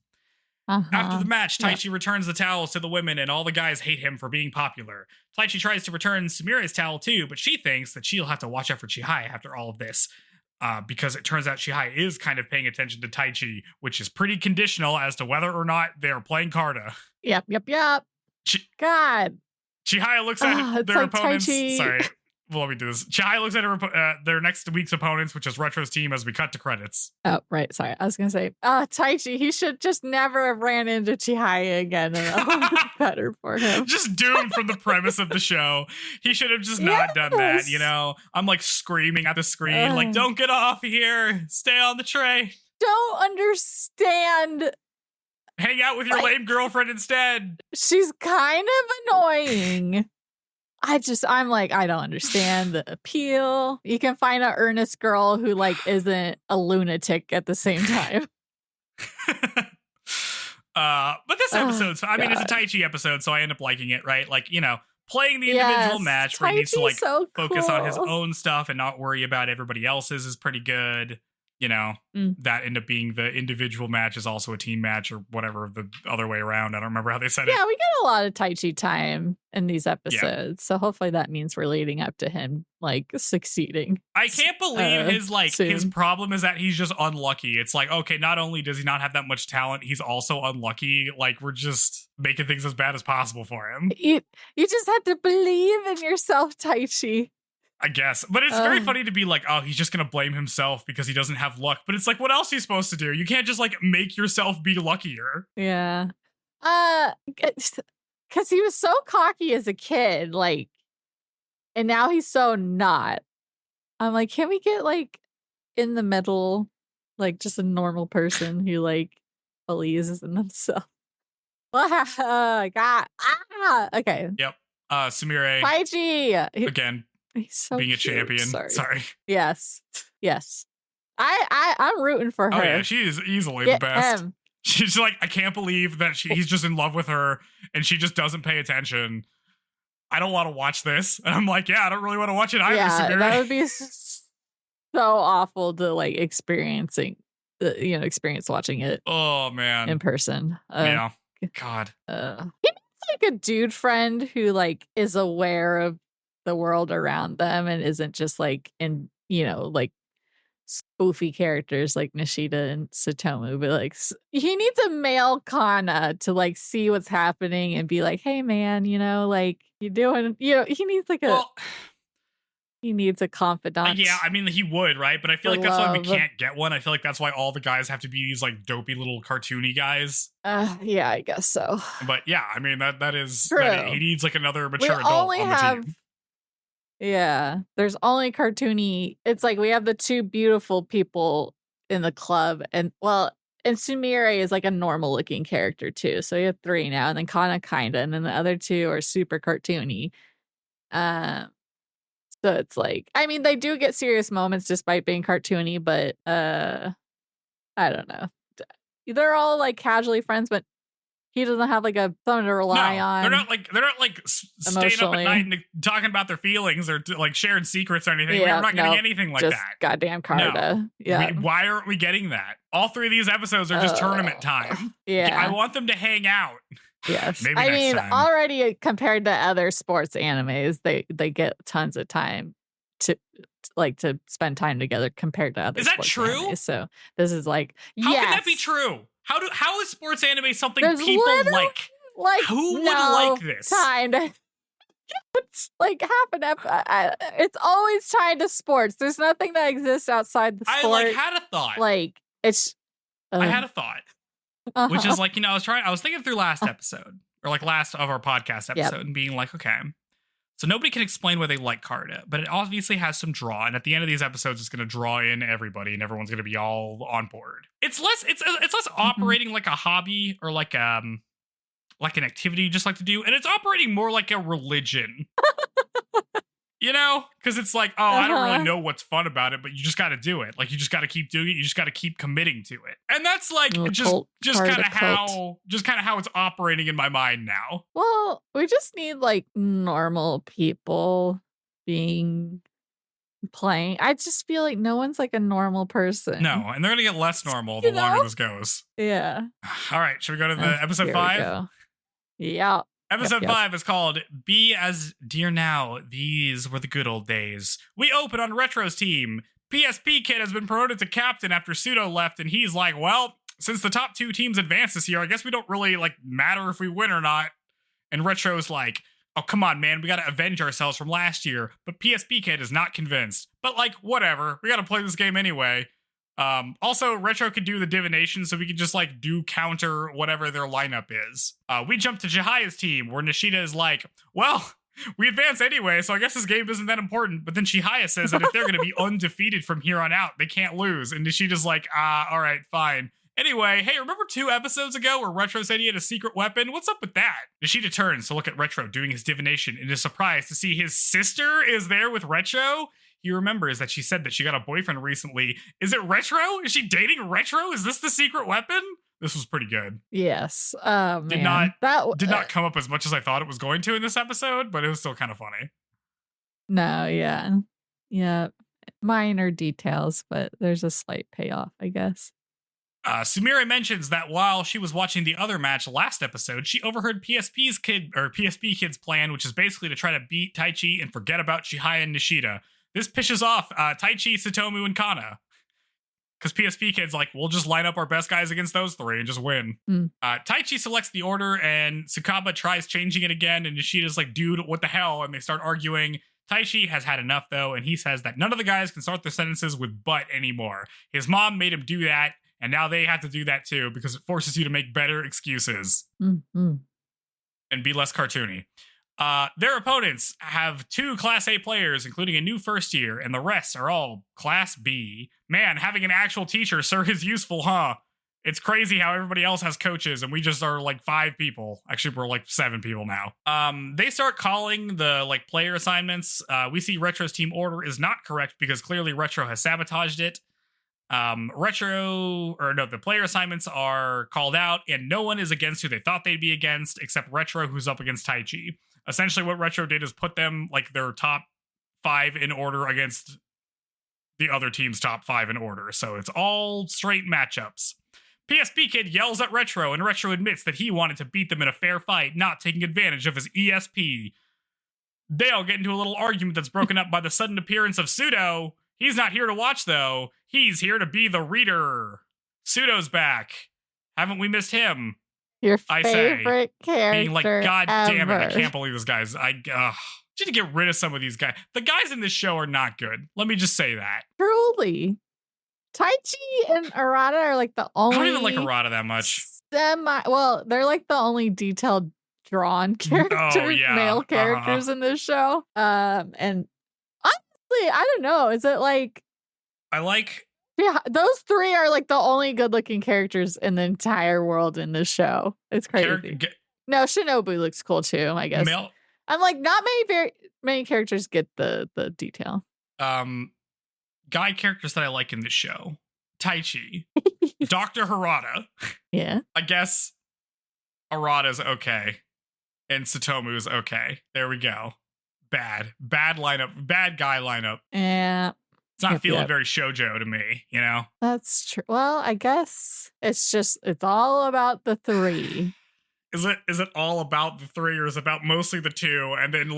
After the match, Taichi returns the towels to the women and all the guys hate him for being popular. Taichi tries to return Sumire's towel too, but she thinks that she'll have to watch out for Chihaya after all of this. Because it turns out Chihaya is kind of paying attention to Taichi, which is pretty conditional as to whether or not they are playing Karta. Yep. God. Chihaya looks at their opponents. Taichi. Sorry. Well, let me do this. Chihaya looks at their next week's opponents, which is Retro's team, as we cut to credits. Oh, right. Sorry. I was going to say, Taichi, he should just never have ran into Chihaya again. And that would be better for him. Just doomed from the premise of the show. He should have just not done that, you know? I'm like screaming at the screen, like, don't get off here. Stay on the tray. Don't understand. Hang out with your lame girlfriend instead. She's kind of annoying. I'm like, I don't understand the appeal. You can find an earnest girl who like isn't a lunatic at the same time. But this episode's, I mean, it's a Taichi episode, so I end up liking it, right? Like, you know, playing the individual match where he needs to like focus on his own stuff and not worry about everybody else's is pretty good. You know, that end up being the individual match is also a team match or whatever, the other way around. I don't remember how they said it. Yeah, we get a lot of Taichi time in these episodes. So hopefully that means we're leading up to him like succeeding. I can't believe his problem is that he's just unlucky. It's like, okay, not only does he not have that much talent, he's also unlucky. Like we're just making things as bad as possible for him. You just have to believe in yourself, Taichi. I guess. But it's very funny to be like, oh, he's just going to blame himself because he doesn't have luck. But it's like, what else are you supposed to do? You can't just like make yourself be luckier. Yeah. Because he was so cocky as a kid, like, and now he's so not. I'm like, can we get like in the middle, like just a normal person who like believes in themselves? God. Okay. Yep. Sumire. Taichi. Again. He's so being cute. a champion. Sorry. Yes. I'm rooting for her. Oh yeah, she is easily the best. She's like, I can't believe that he's just in love with her and she just doesn't pay attention. I don't want to watch this. And I'm like, yeah, I don't really want to watch it either. Yeah, that would be so awful to like experience watching it. Oh man, in person. Yeah. God. He needs like a dude friend who like is aware of the world around them and isn't just like in, like spoofy characters like Nishida and Satomu, but like he needs a male Kana to like see what's happening and be like, hey man, like you doing, he needs like he needs a confidant. Yeah, I mean, he would, right? But I feel like that's why we can't get one. I feel like that's why all the guys have to be these like dopey little cartoony guys. Yeah, I guess so. But yeah, I mean that is true. He needs like another mature adult on the team. Yeah, there's only cartoony. It's like we have the two beautiful people in the club, and Sumire is like a normal looking character too. So you have three now, and then Kana kinda, and then the other two are super cartoony. So it's like, I mean, they do get serious moments despite being cartoony, but I don't know. They're all like casually friends, but he doesn't have like someone to rely on. They're not like staying up at night and talking about their feelings or like sharing secrets or anything. Yeah, we're not getting anything like just that. Goddamn Carta. No. Yeah. Why aren't we getting that? All three of these episodes are just tournament time. Yeah. I want them to hang out. Yes. Maybe next time. Already compared to other sports animes, they get tons of time to spend time together compared to other. Is that sports true? Animes. So this is like, how can that be true? How is sports anime something There's people like? Like who would like this? Time to, it's like half an episode. It's always tied to sports. There's nothing that exists outside the sport. I had a thought. Like it's. I had a thought, which is like I was thinking through last episode or like last of our podcast episode and being like, okay, so nobody can explain why they like Carta, but it obviously has some draw, and at the end of these episodes, it's going to draw in everybody, and everyone's going to be all on board. It's less operating like a hobby or like an activity you just like to do, and it's operating more like a religion. Because it's like, I don't really know what's fun about it, but you just got to do it. Like you just got to keep doing it. You just got to keep committing to it, and that's like just kind of how it's operating in my mind now. Well, we just need like normal people playing. I just feel like no one's like a normal person. No, and they're gonna get less normal the longer this goes. Yeah. All right, should we go to the episode 5? Yeah. Episode 5 is called Be As Dear Now, These Were the Good Old Days. We open on Retro's team. PSP Kid has been promoted to captain after Pseudo left, and he's like, well, since the top 2 teams advance this year, I guess we don't really like matter if we win or not. And Retro's like, oh, come on, man, we gotta avenge ourselves from last year. But PSP Kid is not convinced. But like, whatever, we gotta play this game anyway. Also, Retro could do the divination, so we could just like do counter whatever their lineup is. We jump to Chihaya's team, where Nishida is like, well, we advance anyway, so I guess this game isn't that important. But then Chihaya says that if they're going to be undefeated from here on out, they can't lose. And Nishida's like, all right, fine. Anyway, hey, remember 2 episodes ago where Retro said he had a secret weapon? What's up with that? Nishida turns to look at Retro doing his divination and is surprised to see his sister is there with Retro. He remembers that she said that she got a boyfriend recently. Is it Retro? Is she dating Retro? Is this the secret weapon? This was pretty good. Yes. Did not come up as much as I thought it was going to in this episode, but it was still kind of funny. No, yeah. Yeah. Minor details, but there's a slight payoff, I guess. Sumire mentions that while she was watching the other match last episode, she overheard PSP Kid's plan, which is basically to try to beat Taichi and forget about Chihaya and Nishida. This pisses off Taichi, Satomu, and Kana. Because PSP Kid's like, we'll just line up our best guys against those 3 and just win. Taichi selects the order, and Tsukaba tries changing it again, and Nishida's like, dude, what the hell? And they start arguing. Taichi has had enough, though, and he says that none of the guys can start their sentences with but anymore. His mom made him do that, and now they have to do that too, because it forces you to make better excuses. And be less cartoony. Their opponents have 2 Class A players, including a new first year, and the rest are all Class B. Man, having an actual teacher sure is useful, huh? It's crazy how everybody else has coaches, and we just are like 5 people. Actually, we're like 7 people now. They start calling the like player assignments. We see Retro's team order is not correct because clearly Retro has sabotaged it. The player assignments are called out, and no one is against who they thought they'd be against, except Retro, who's up against Taichi. Essentially, what Retro did is put them, like, their top 5 in order against the other team's top 5 in order. So it's all straight matchups. PSP Kid yells at Retro, and Retro admits that he wanted to beat them in a fair fight, not taking advantage of his ESP. They all get into a little argument that's broken up by the sudden appearance of Pseudo. He's not here to watch, though. He's here to be the reader. Pseudo's back. Haven't we missed him? Your I favorite character Being like, God damn it, I ever. can't believe this guy's. Need to get rid of some of these guys. The guys in this show are not good. Let me just say that. Truly. Taichi and Arata are like the only. I don't even like Arata that much. Well, they're like the only detailed drawn male characters in this show. And honestly, I don't know. Is it like. Yeah, those three are like the only good looking characters in the entire world in this show. It's crazy. No, Shinobu looks cool too, I guess. I'm like, not many characters get the detail. Guy characters that I like in this show. Taichi. Dr. Harada. Yeah. I guess Arata's okay. And Satomu's okay. There we go. Bad lineup. Bad guy lineup. Yeah. It's not feeling very shoujo to me, you know? That's true. Well, I guess it's all about the three. Is it all about the three, or is it about mostly the two? And then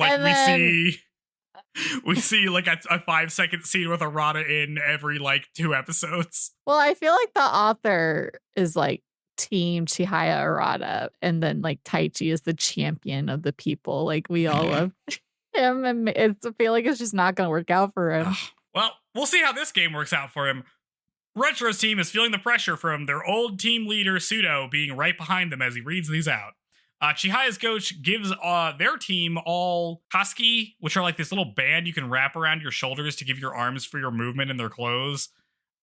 we see like a 5-second scene with Arata in every like 2 episodes. Well, I feel like the author is like team Chihaya Arata, and then like Taichi is the champion of the people. Like we all love him, and I feel like it's just not going to work out for him. Well, we'll see how this game works out for him. Retro's team is feeling the pressure from their old team leader, Pseudo, being right behind them as he reads these out. Chihaya's coach gives their team all husky, which are like this little band you can wrap around your shoulders to give your arms for your movement in their clothes.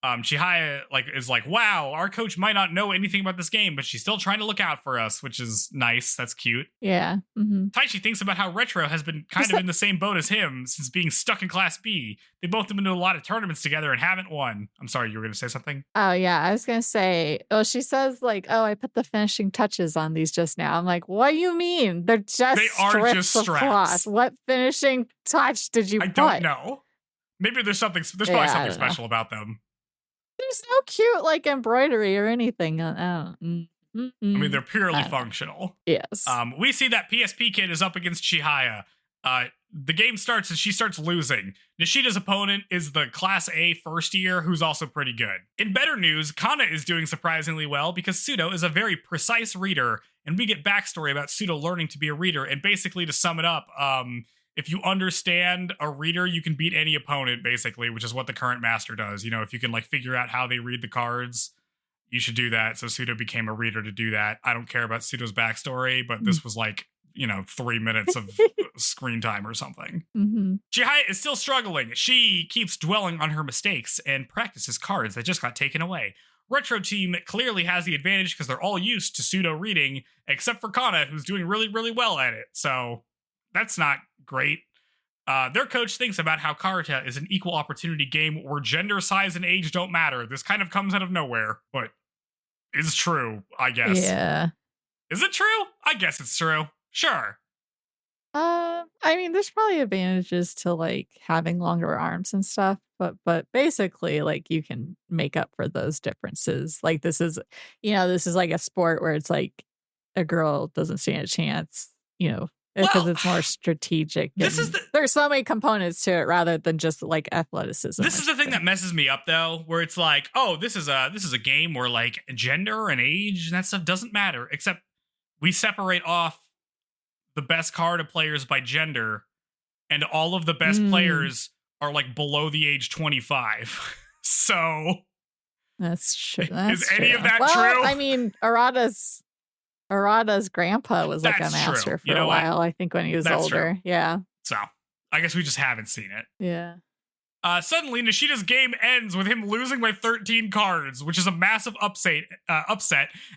Chihaya is like, wow, our coach might not know anything about this game, but she's still trying to look out for us, which is nice. That's cute. Yeah. Mm-hmm. Taichi thinks about how Retro has been kind of in the same boat as him since being stuck in Class B. They both have been to a lot of tournaments together and haven't won. I'm sorry, you were going to say something? Oh, yeah. I was going to say, she says like, oh, I put the finishing touches on these just now. I'm like, what do you mean? They are just strips of cloth. What finishing touch did you put? I don't know. Maybe there's probably something special about them. There's no cute like embroidery or anything. I mean, they're purely functional. Yes. We see that PSP kid is up against Chihaya. The game starts and she starts losing. Nishida's opponent is the Class A first year, who's also pretty good. In better news, Kana is doing surprisingly well because Pseudo is a very precise reader, and we get backstory about Pseudo learning to be a reader. And basically, to sum it up, if you understand a reader, you can beat any opponent, basically, which is what the current master does. You know, if you can like figure out how they read the cards, you should do that. So Pseudo became a reader to do that. I don't care about Pseudo's backstory, but this was like, 3 minutes of screen time or something. Mm-hmm. Chihaya is still struggling. She keeps dwelling on her mistakes and practices cards that just got taken away. Retro team clearly has the advantage because they're all used to Pseudo reading, except for Kana, who's doing really, really well at it. So that's not great. Their coach thinks about how Karate is an equal opportunity game where gender, size, and age don't matter. This kind of comes out of nowhere, but it's true, I guess. Yeah. Is it true? I guess it's true. Sure. I mean, there's probably advantages to like having longer arms and stuff, but basically, like you can make up for those differences. Like this is like a sport where it's like a girl doesn't stand a chance, because it's more strategic. There's so many components to it rather than just like athleticism. This is the thing that messes me up though, where it's like, oh, this is a game where like gender and age and that stuff doesn't matter, except we separate off the best card of players by gender, and all of the best players are like below the age 25. So that's true. Is any of that true? I mean, Arata's grandpa was like a master for a while, I think, when he was older. True. Yeah. So I guess we just haven't seen it. Yeah. Suddenly, Nishida's game ends with him losing by 13 cards, which is a massive upset,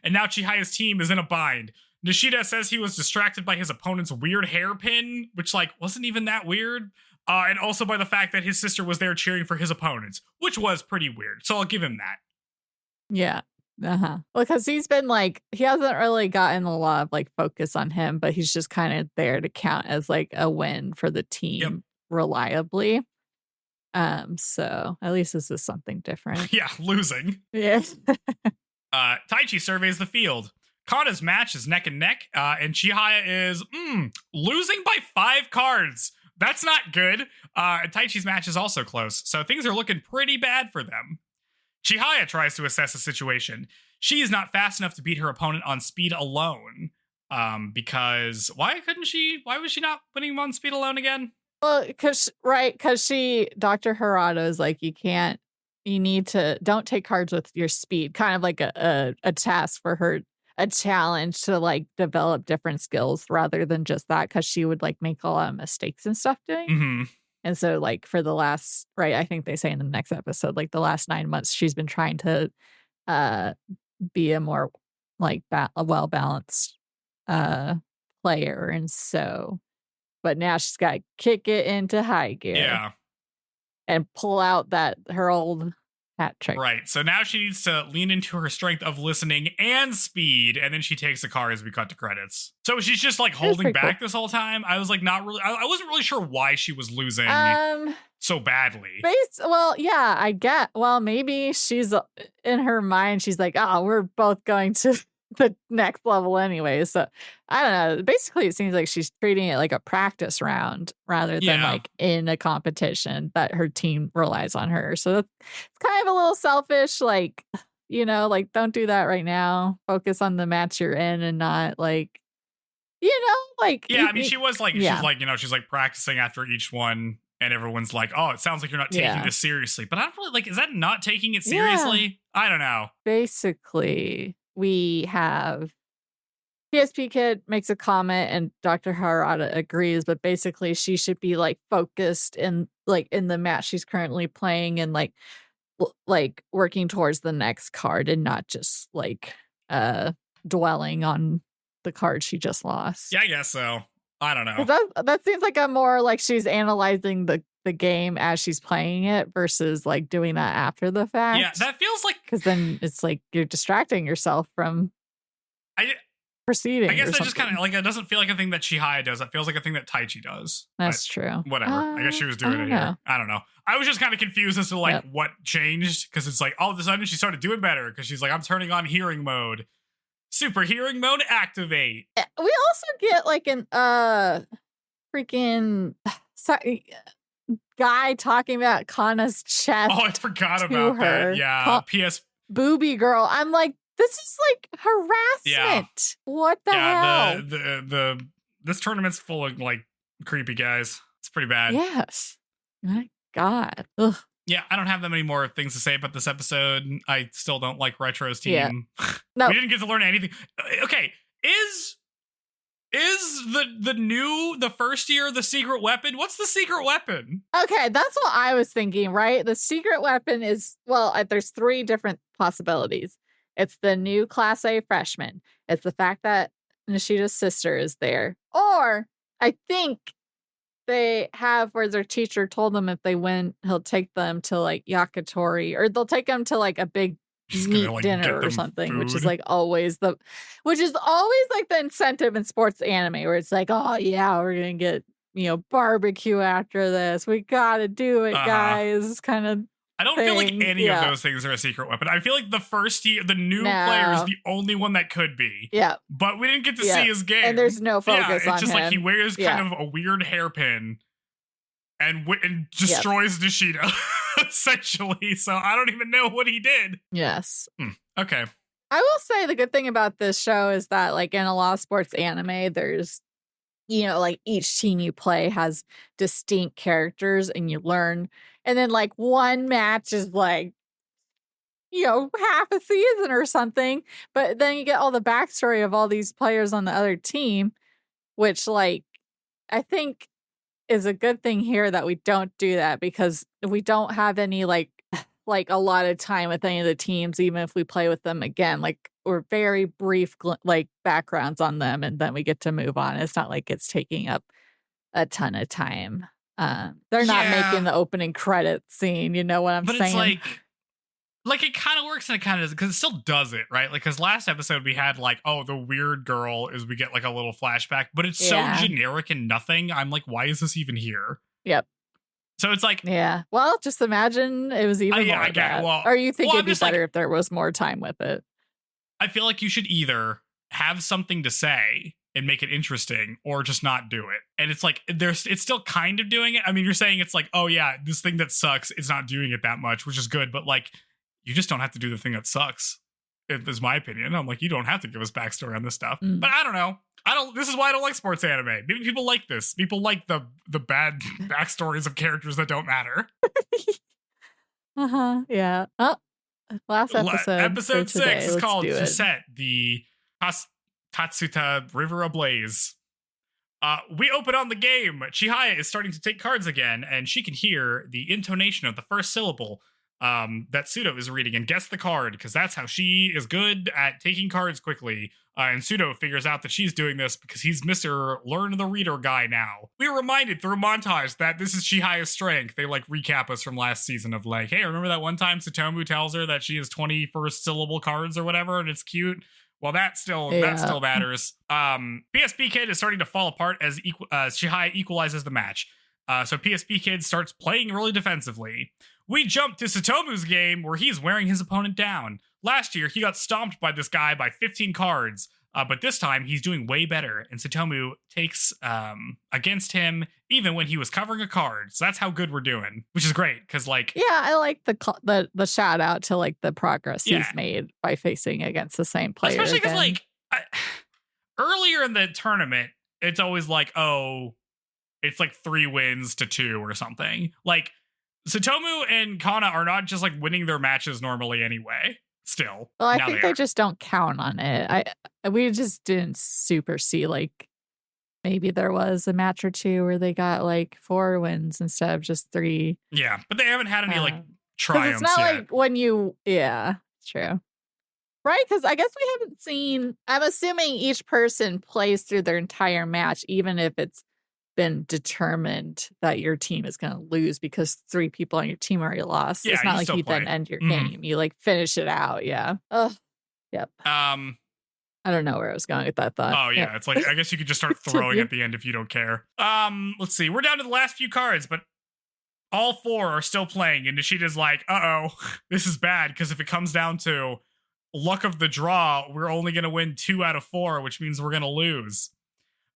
and now Chihaya's team is in a bind. Nishida says he was distracted by his opponent's weird hairpin, which, like, wasn't even that weird. And also by the fact that his sister was there cheering for his opponents, which was pretty weird. So I'll give him that. Yeah. Uh-huh. Well, because he's been like, he hasn't really gotten a lot of like focus on him, but he's just kind of there to count as like a win for the team reliably. So at least this is something different. Yeah, losing. Yeah. Taichi surveys the field. Kana's match is neck and neck, and Chihaya is losing by 5 cards. That's not good. And Taichi's match is also close, so things are looking pretty bad for them. Chihaya tries to assess the situation. She is not fast enough to beat her opponent on speed alone. Because why was she not winning him on speed alone again? Well, because Dr. Harada is like, don't take cards with your speed, kind of like a task for her, a challenge to like develop different skills rather than just that, because she would like make a lot of mistakes and stuff doing. Mm-hmm. And so like for the last, I think they say in the next episode, like the last 9 months, she's been trying to be a more like a well-balanced player. And so, but now she's got to kick it into high gear. Yeah. And pull out her old hat trick. Right. So now she needs to lean into her strength of listening and speed, and then she takes the car as we cut to credits. So she's just like holding back this whole time. I was like not really. I wasn't really sure why she was losing so badly. I get. Well, maybe she's in her mind. She's like, we're both going to the next level anyway. So I don't know. Basically, it seems like she's treating it like a practice round rather than like in a competition that her team relies on her. So it's kind of a little selfish. Like, like don't do that right now. Focus on the match you're in and not like, like. Yeah, I mean, she was like, she's like, she's like practicing after each one. And everyone's like, oh, it sounds like you're not taking this seriously. But I don't really like, is that not taking it seriously? Yeah. I don't know. Basically, we have PSP Kid makes a comment and Dr. Harada agrees, but basically she should be like focused in the match she's currently playing and like working towards the next card and not just like dwelling on the card she just lost. Yeah, I guess so. I don't know. That seems like a more like she's analyzing the game as she's playing it versus like doing that after the fact. Yeah, that feels like, because then it's like you're distracting yourself from proceeding. I guess that just kind of like, it doesn't feel like a thing that Chihaya does. It feels like a thing that Taichi does. That's true. Whatever. I guess she was doing it here. I don't know. I was just kind of confused as to like what changed, because it's like all of a sudden she started doing better because she's like, I'm turning on hearing mode. Super hearing mode activate. We also get like an freaking guy talking about Kana's chest. Oh, I forgot about that. Yeah. PS booby girl. I'm like, this is like harassment. Yeah. What the hell? The this tournament's full of like creepy guys. It's pretty bad. Yes. My God. Ugh. Yeah, I don't have that many more things to say about this episode. I still don't like Retro's team. Yeah. No. We didn't get to learn anything. Okay, is the first year the secret weapon? What's the secret weapon? Okay, that's what I was thinking, right? The secret weapon is, there's 3 different possibilities. It's the new Class A freshman. It's the fact that Nishida's sister is there. Or I think they have where their teacher told them if they win, he'll take them to like Yakitori, or they'll take them to like a big meat dinner or something, food. which is always like the incentive in sports anime where it's like, oh yeah, we're gonna get barbecue after this. We gotta do it, guys. Kind of. I don't feel like any of those things are a secret weapon. I feel like the first year, the new player is the only one that could be. Yeah. But we didn't get to see his game. And there's no focus on him. It's just like he wears kind of a weird hairpin and destroys Nishida, essentially. So I don't even know what he did. Yes. Okay. I will say the good thing about this show is that like in a lot of sports anime, there's like each team you play has distinct characters and you learn. And then like one match is like, half a season or something. But then you get all the backstory of all these players on the other team, which like I think is a good thing here that we don't do that, because we don't have any like a lot of time with any of the teams, even if we play with them again. Like we're very brief like backgrounds on them and then we get to move on. It's not like it's taking up a ton of time. They're not making the opening credit scene, you know what I'm saying? But it's like it kind of works and it kind of doesn't, because it still does it, right? Like, because last episode we had like, oh, the weird girl is, we get like a little flashback, but it's so generic and nothing. I'm like, why is this even here? Yep. So it's like, yeah. Well, just imagine it was even more. Or you think it'd be better if there was more time with it? I feel like you should either have something to say and make it interesting, or just not do it. And it's like, it's still kind of doing it. I mean, you're saying it's like, oh yeah, this thing that sucks, it's not doing it that much, which is good. But like, you just don't have to do the thing that sucks. It is my opinion. I'm like, you don't have to give us backstory on this stuff. But I don't know. This is why I don't like sports anime. Maybe people like this. People like the bad backstories of characters that don't matter. Yeah. Oh, last episode. Episode 6 is called To Set the Tatsuta River Ablaze. We open on the game. Chihaya is starting to take cards again, and she can hear the intonation of the first syllable that Pseudo is reading and guess the card, because that's how she is good at taking cards quickly. And Pseudo figures out that she's doing this because he's Mr. Learn the Reader guy now. We're reminded through montage that this is Chihaya's strength. They like recap us from last season of like, hey, remember that one time Satomu tells her that she has 21st syllable cards or whatever, and it's cute? Well, that still matters. PSP Kid is starting to fall apart as Chihaya equalizes the match. So PSP Kid starts playing really defensively. We jump to Satomu's game where he's wearing his opponent down. Last year, he got stomped by this guy by 15 cards, but this time he's doing way better, and Satomu takes against him even when he was covering a card. So that's how good we're doing, which is great, because like... Yeah, I like the shout out to like the progress he's made by facing against the same player. Especially because like earlier in the tournament, it's always like, oh, it's like 3 wins to 2 or something. Like, Satomu and Kana are not just like winning their matches normally anyway. Still, well, I think they just don't count on it. We just didn't super see like maybe there was a match or 2 where they got like 4 wins instead of just 3. Yeah, but they haven't had any like triumphs. It's not yet. like when you, true, right? Because I guess we haven't seen. I'm assuming each person plays through their entire match, even if it's been determined that your team is going to lose because 3 people on your team already lost. It's not like you then end your game. You like finish it out. Yeah. Oh, yep. I don't know where I was going with that thought. Oh yeah. It's like, I guess you could just start throwing at the end if you don't care. Let's see. We're down to the last few cards, but all 4 are still playing. And Nishida's like, this is bad. Because if it comes down to luck of the draw, we're only going to win 2 out of 4, which means we're going to lose.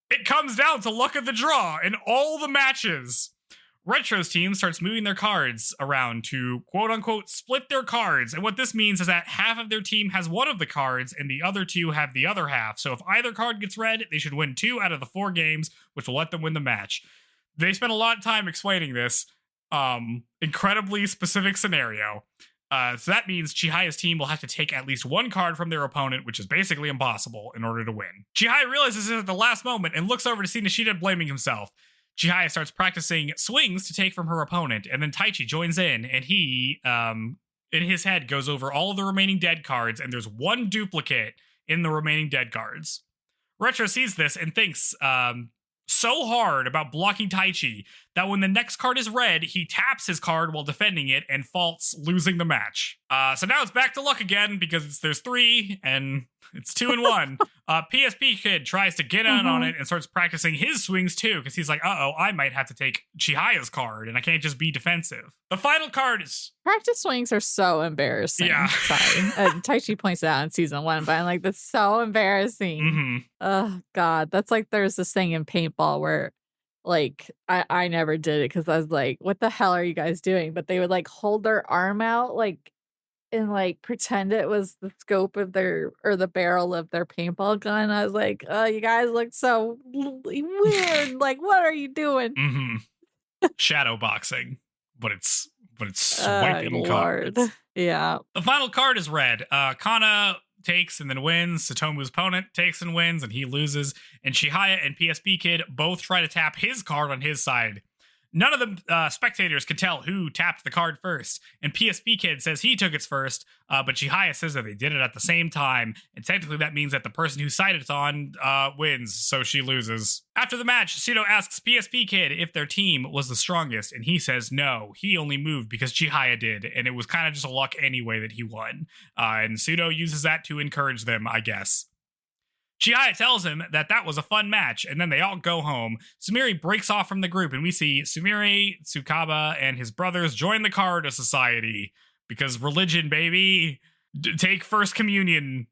It comes down to luck of the draw in all the matches. Retro's team starts moving their cards around to quote-unquote split their cards. And what this means is that half of their team has one of the cards and the other 2 have the other half. So if either card gets read, they should win 2 out of the 4 games, which will let them win the match. They spent a lot of time explaining this incredibly specific scenario. So that means Chihaya's team will have to take at least 1 card from their opponent, which is basically impossible in order to win. Chihaya realizes this at the last moment and looks over to see Nishida blaming himself. Chihaya starts practicing swings to take from her opponent, and then Taichi joins in, and he, in his head, goes over all of the remaining dead cards, and there's 1 duplicate in the remaining dead cards. Retro sees this and thinks so hard about blocking Taichi that when the next card is read, he taps his card while defending it and faults, losing the match. So now it's back to luck again because there's 3 and it's 2 and 1. PSP Kid tries to get in on it and starts practicing his swings too because he's like, I might have to take Chihaya's card and I can't just be defensive. The final card is... Practice swings are so embarrassing. Yeah. Sorry. Taichi points it out in season 1, but I'm like, that's so embarrassing. Oh, God. That's like there's this thing in paintball where like I never did it because I was like, what the hell are you guys doing? But they would like hold their arm out like and like pretend it was the scope of their or the barrel of their paintball gun. I was like, oh, you guys look so weird. Like, what are you doing? Shadow boxing, but it's swiping cards. Yeah. The final card is red. Kana takes and then wins. Satomu's opponent takes and wins, and he loses. And Chihaya and PSP Kid both try to tap his card on his side. None of the spectators could tell who tapped the card first, and PSP Kid says he took it first, but Chihaya says that they did it at the same time, and technically that means that the person whose side it's on wins, so she loses. After the match, Pseudo asks PSP Kid if their team was the strongest, and he says no, he only moved because Chihaya did, and it was kind of just a luck anyway that he won. And Pseudo uses that to encourage them, I guess. Chihaya tells him that was a fun match, and then they all go home. Sumire breaks off from the group, and we see Sumire, Tsukaba, and his brothers join the Karada Society. Because religion, baby. Take first communion.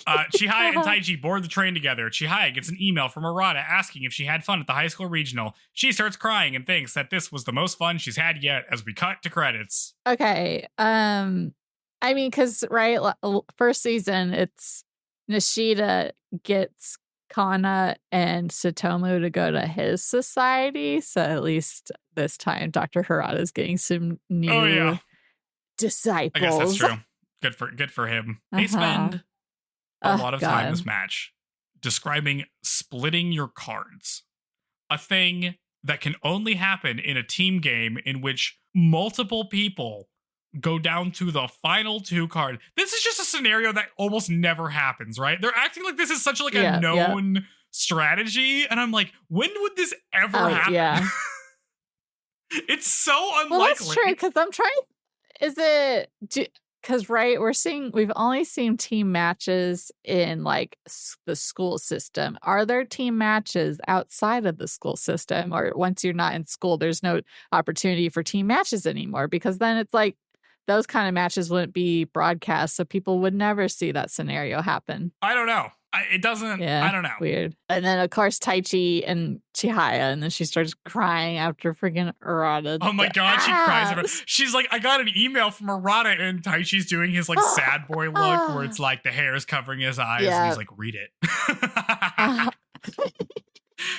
Chihaya and Taichi board the train together. Chihaya gets an email from Arata asking if she had fun at the high school regional. She starts crying and thinks that this was the most fun she's had yet as we cut to credits. Okay, I mean, because, right, first season, it's Nishida gets Kana and Satomu to go to his society. So at least this time, Dr. Harada's getting some new disciples. I guess that's true. Good for him. They spend a lot of time in this match describing splitting your cards, a thing that can only happen in a team game in which multiple people go down to the final 2 cards. This is just a scenario that almost never happens, right? They're acting like this is such like a known strategy, and I'm like, when would this ever happen? Yeah. It's so unlikely. Well, that's true, because I'm trying. Is it? Because right, we've only seen team matches in like the school system. Are there team matches outside of the school system, or once you're not in school, there's no opportunity for team matches anymore? Because then it's like those kind of matches wouldn't be broadcast, so people would never see that scenario happen. I don't know. It doesn't. Yeah, I don't know. Weird. And then of course Taichi and Chihaya, and then she starts crying after freaking Arata. Oh my god, she cries. She's like, I got an email from Arata, and Taichi's doing his like sad boy look, where it's like the hair is covering his eyes, and he's like, read it.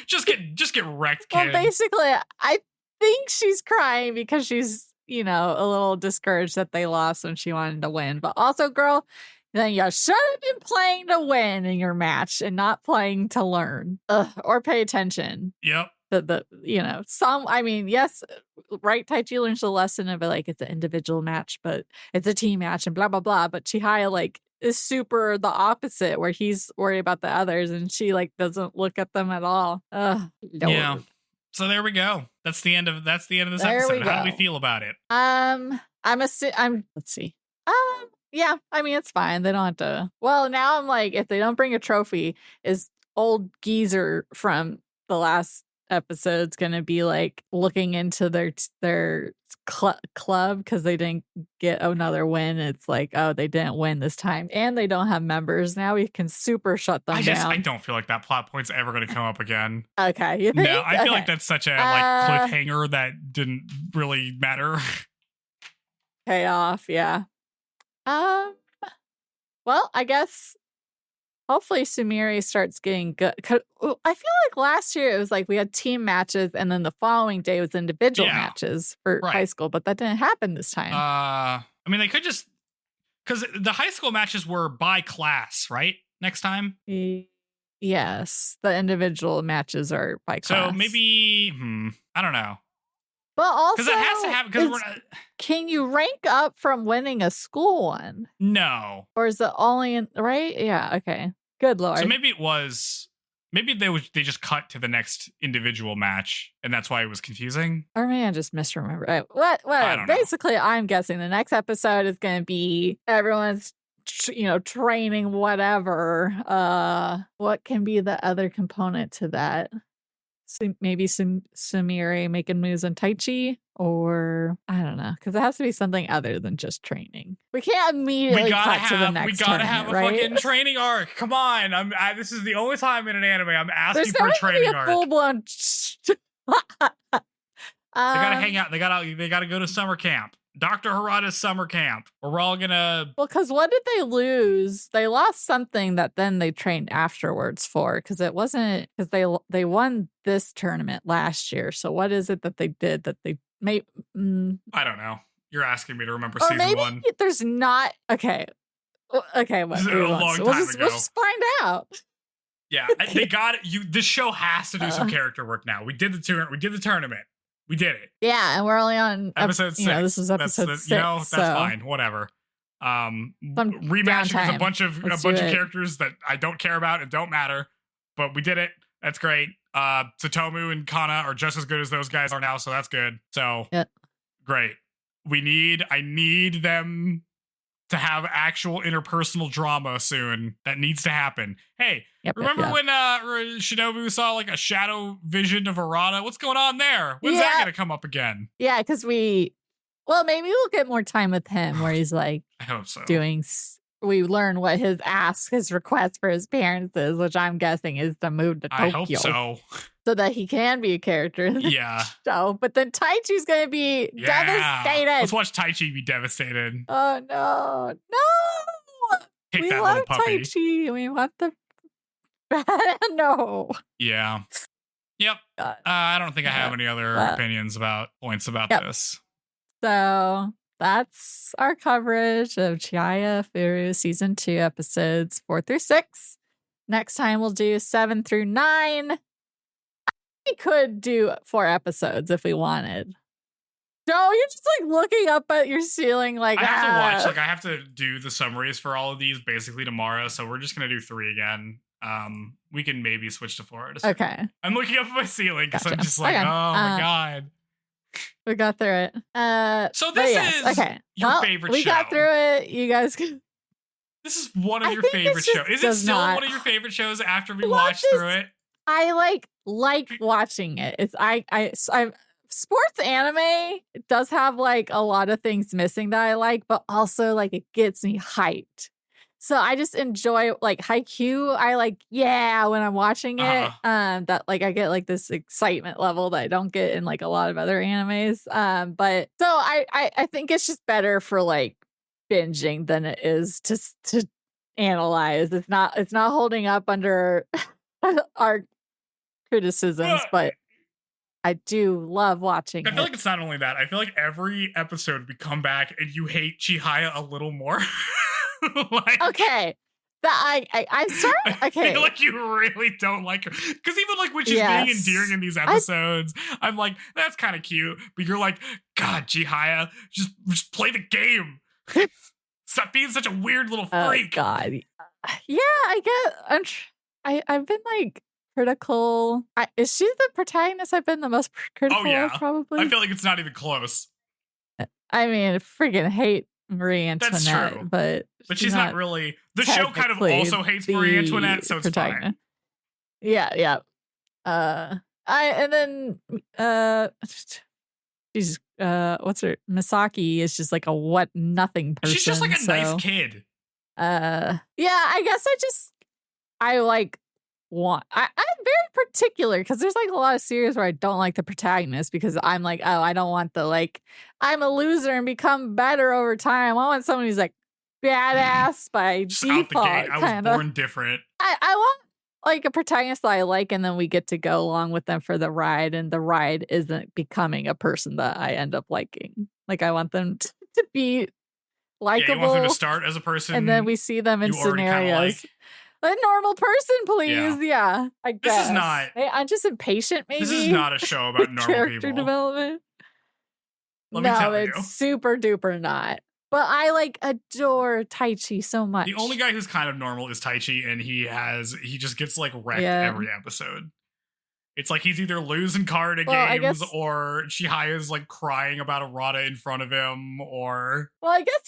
Just get wrecked, kid. Well, basically, I think she's crying because she's, a little discouraged that they lost when she wanted to win. But also, girl, then you should have been playing to win in your match and not playing to learn or pay attention. Yep. Yes, right, Taichi learns the lesson of it, like, it's an individual match, but it's a team match and blah, blah, blah. But Chihaya, like, is super the opposite, where he's worried about the others and she, like, doesn't look at them at all. Lord. Yeah. So there we go. That's the end of this episode. How do we feel about it? Let's see. Yeah, it's fine. They don't have to. Well, now I'm like, if they don't bring a trophy, is old geezer from the last episode's gonna be like looking into their club because they didn't get another win. It's like, oh, they didn't win this time, and they don't have members. Now we can super shut them down. I don't feel like that plot point's ever going to come up again. Okay, you think? No, I feel like that's such a cliffhanger that didn't really matter. Pay off, yeah. Well, I guess hopefully Sumire starts getting good. I feel like last year it was like we had team matches, and then the following day was individual matches for high school, but that didn't happen this time. They could just, because the high school matches were by class, right? Next time? Yes, the individual matches are by class. So maybe, I don't know. But also, because it has to happen. Because we're not. Can you rank up from winning a school one? No. Or is it only in right? Yeah. Okay. Good lord. So maybe it was. Maybe they just cut to the next individual match, and that's why it was confusing. Or maybe I just misremember. Whatever. Basically, I'm guessing the next episode is going to be everyone's, training whatever. What can be the other component to that? Maybe Sumire making moves on Taichi, or I don't know, because it has to be something other than just training. We can't immediately cut to the next. We gotta have a fucking training arc. Come on, this is the only time in an anime I'm asking for a training arc. Full blown. They gotta hang out. They gotta go to summer camp. Dr. Harada's summer camp, where we're all gonna. Well, because what did they lose? They lost something that then they trained afterwards for, because it wasn't, because they won this tournament last year. So what is it that they did that they made? I don't know. You're asking me to remember or season maybe 1. There's not. Okay. Okay. What? We'll just find out. Yeah, they got you. This show has to do some character work now. We did the tournament. We did it. Yeah, and we're only on episode 6. This is episode 6. That's fine. Whatever. Remashing with a bunch of characters that I don't care about and don't matter, but we did it. That's great. Satomu and Kana are just as good as those guys are now, so that's good. So great. I need them to have actual interpersonal drama soon. That needs to happen. Hey, remember when Shinobu saw like a shadow vision of Arata? What's going on there? When's that going to come up again? Yeah, because maybe we'll get more time with him where he's like, I hope so. We learn what his request for his parents is, which I'm guessing is to move to Tokyo. I hope so. so that he can be a character in the show. But then Taichi's going to be devastated. Let's watch Taichi be devastated. Oh, no. No! Pick that little puppy. Taichi. We want the... No. Yeah. Yep. I don't think I have any other points about this. So that's our coverage of Chihayafuru Season 2 episodes 4 through 6. Next time we'll do 7 through 9. We could do 4 episodes if we wanted. No, you're just like looking up at your ceiling like, I have to watch, like I have to do the summaries for all of these basically tomorrow, so we're just going to do 3 again. We can maybe switch to 4. Okay. I'm looking up at my ceiling because I'm just like, oh my God. We got through it. So this is your favorite show. We got through it. You guys can... This is one of your favorite shows. Is it still one of your favorite shows after we watched through it? I like watching it. It's I sports anime does have like a lot of things missing that I like, but also like it gets me hyped. So I just enjoy like Haikyuu. I like when I'm watching it. That like I get like this excitement level that I don't get in like a lot of other animes. But so I think it's just better for like binging than it is to analyze. It's not holding up under our criticisms, but I do love watching it. I feel like it's not only that. I feel like every episode we come back and you hate Chihaya a little more. Like, okay. I feel like you really don't like her. Because even like when she's being endearing in these episodes, I'm like, that's kind of cute. But you're like, God, Chihaya, just play the game. Stop being such a weird little freak. God. Yeah, I get. I've been like critical. Is she the protagonist I've been the most critical of, probably? I feel like it's not even close. I mean, freaking hate Marie Antoinette. That's true. But she's not really. The show kind of also hates Marie Antoinette, so it's fine. Yeah. She's what's her Misaki is just like a nothing person. She's just like a nice kid. I guess I like want I'm very particular because there's like a lot of series where I don't like the protagonist because I'm like, oh, I don't want the like I'm a loser and become better over time. I want someone who's like badass by just default. Out the gate. I was born different. I want like a protagonist that I like, and then we get to go along with them for the ride, and the ride isn't becoming a person that I end up liking. Like I want them to be likable. Yeah, you want them to start as a person, and then we see them in scenarios. Like. A normal person, please. Yeah, I guess. This is not. I'm just impatient. Maybe this is not a show about normal character people. Development. Let me tell you, it's super duper not. But I like adore Taichi so much. The only guy who's kind of normal is Taichi, and he just gets like wrecked every episode. It's like he's either losing card games or Chihaya's like crying about Arata in front of him, or I guess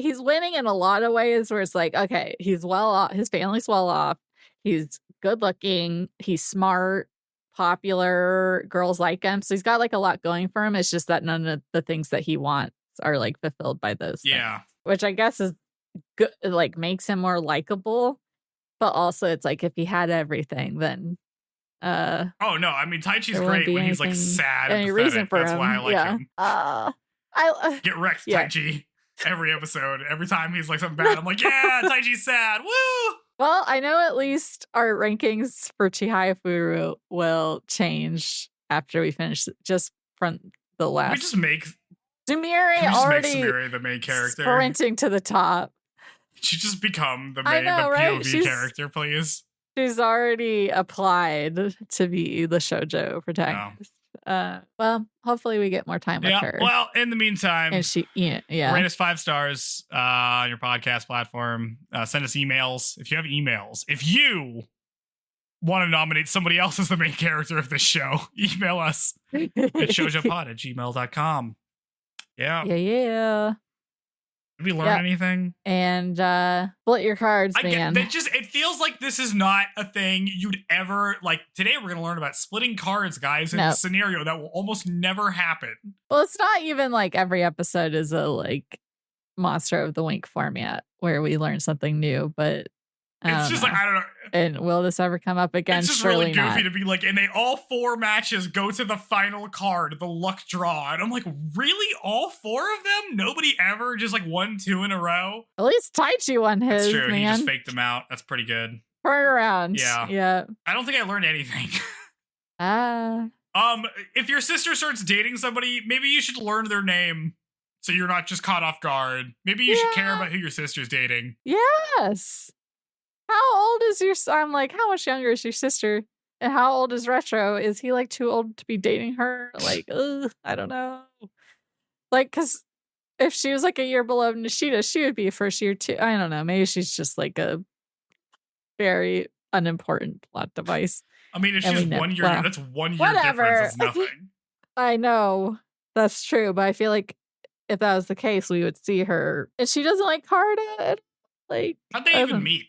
he's winning in a lot of ways where it's like, okay, he's well off, his family's well off, he's good looking, he's smart, popular, girls like him, so he's got like a lot going for him. It's just that none of the things that he wants are like fulfilled by those things, which I guess is good, like makes him more likable. But also it's like if he had everything, then oh no, I mean Taichi's great when he's like sad and pathetic. Reason for that's him. Why I like him. I get wrecked, Taichi. Every episode, every time he's like something bad, I'm like, yeah, Taichi's sad. Woo! Well, I know at least our rankings for Chihayafuru will change after we finish just from the last. We just make Sumire already make Sumire the main character, sprinting to the top. She just become the POV character, please. She's already applied to be the shoujo protagonist. Well, hopefully we get more time with her. Well, in the meantime, and she, rate us 5 stars on your podcast platform. Send us emails if you have emails. If you want to nominate somebody else as the main character of this show, email us at shoujopod@gmail.com. Yeah. Did we learn anything? And split your cards, man. It feels like this is not a thing you'd ever like. Today we're gonna learn about splitting cards, guys, in a scenario that will almost never happen. Well, it's not even like every episode is a like Monster of the Week format where we learn something new, but It's just like, I don't know. And will this ever come up again? It's just Surely really goofy not. to be like, and they all 4 matches go to the final card, the luck draw. And I'm like, really? All 4 of them? Nobody ever just like 1, 2 in a row? At least Taichi won his, That's true. man. He just faked them out. That's pretty good. Turn around. Yeah. Yeah. I don't think I learned anything. If your sister starts dating somebody, maybe you should learn their name so you're not just caught off guard. Maybe you should care about who your sister's dating. Yes. How old is your I'm like, how much younger is your sister? And how old is Retro? Is he like too old to be dating her? Like, I don't know. Like, because if she was like a year below Nishida, she would be first year too. I don't know. Maybe she's just like a very unimportant plot device. I mean, if she's 1 year, that's 1 year difference. It's nothing. I know. That's true. But I feel like if that was the case, we would see her. And she doesn't like Harda. Like, how'd they even meet?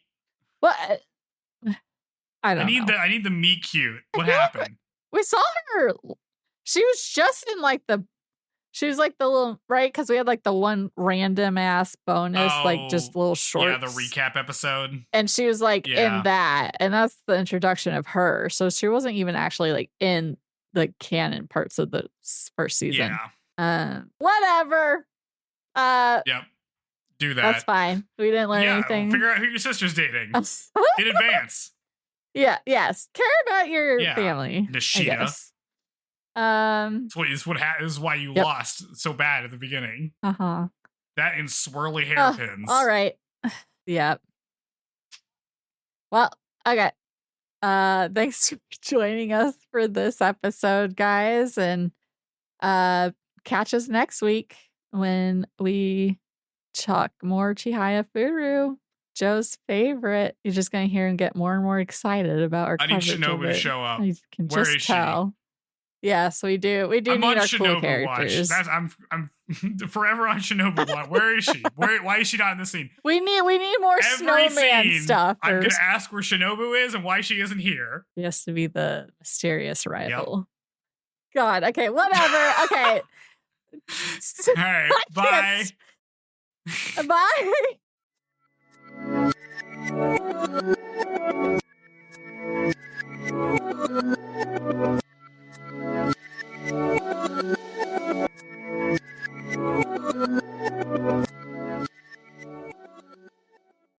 What? I don't know. I need the meet cute. What happened? We saw her. She was just in like she was like the little, right? Because we had like the one random ass bonus, like just little shorts. Yeah, the recap episode. And she was like in that. And that's the introduction of her. So she wasn't even actually like in the canon parts of the first season. Yeah. Whatever. Yep. Do that. That's fine. We didn't learn anything. Figure out who your sister's dating in advance. Yeah. Yes. Care about your family. Nishida. This is why you lost so bad at the beginning. That and swirly hairpins. All right. Yep. Well, okay. Thanks for joining us for this episode, guys, and catch us next week when we talk more Chihayafuru, Joe's favorite. You're just gonna hear and get more and more excited about our coverage. I need Shinobu to show up. You can Where just is tell. she? Yes, we do. We do I'm need on our Shinobu cool characters. Watch. I'm forever on Shinobu watch. Where is she? Why is she not in the scene? We need more Every snowman scene, stuff. I'm gonna ask where Shinobu is and why she isn't here. He has to be the mysterious rival. Yep. God. Okay. Whatever. Okay. All right. Bye. Bye.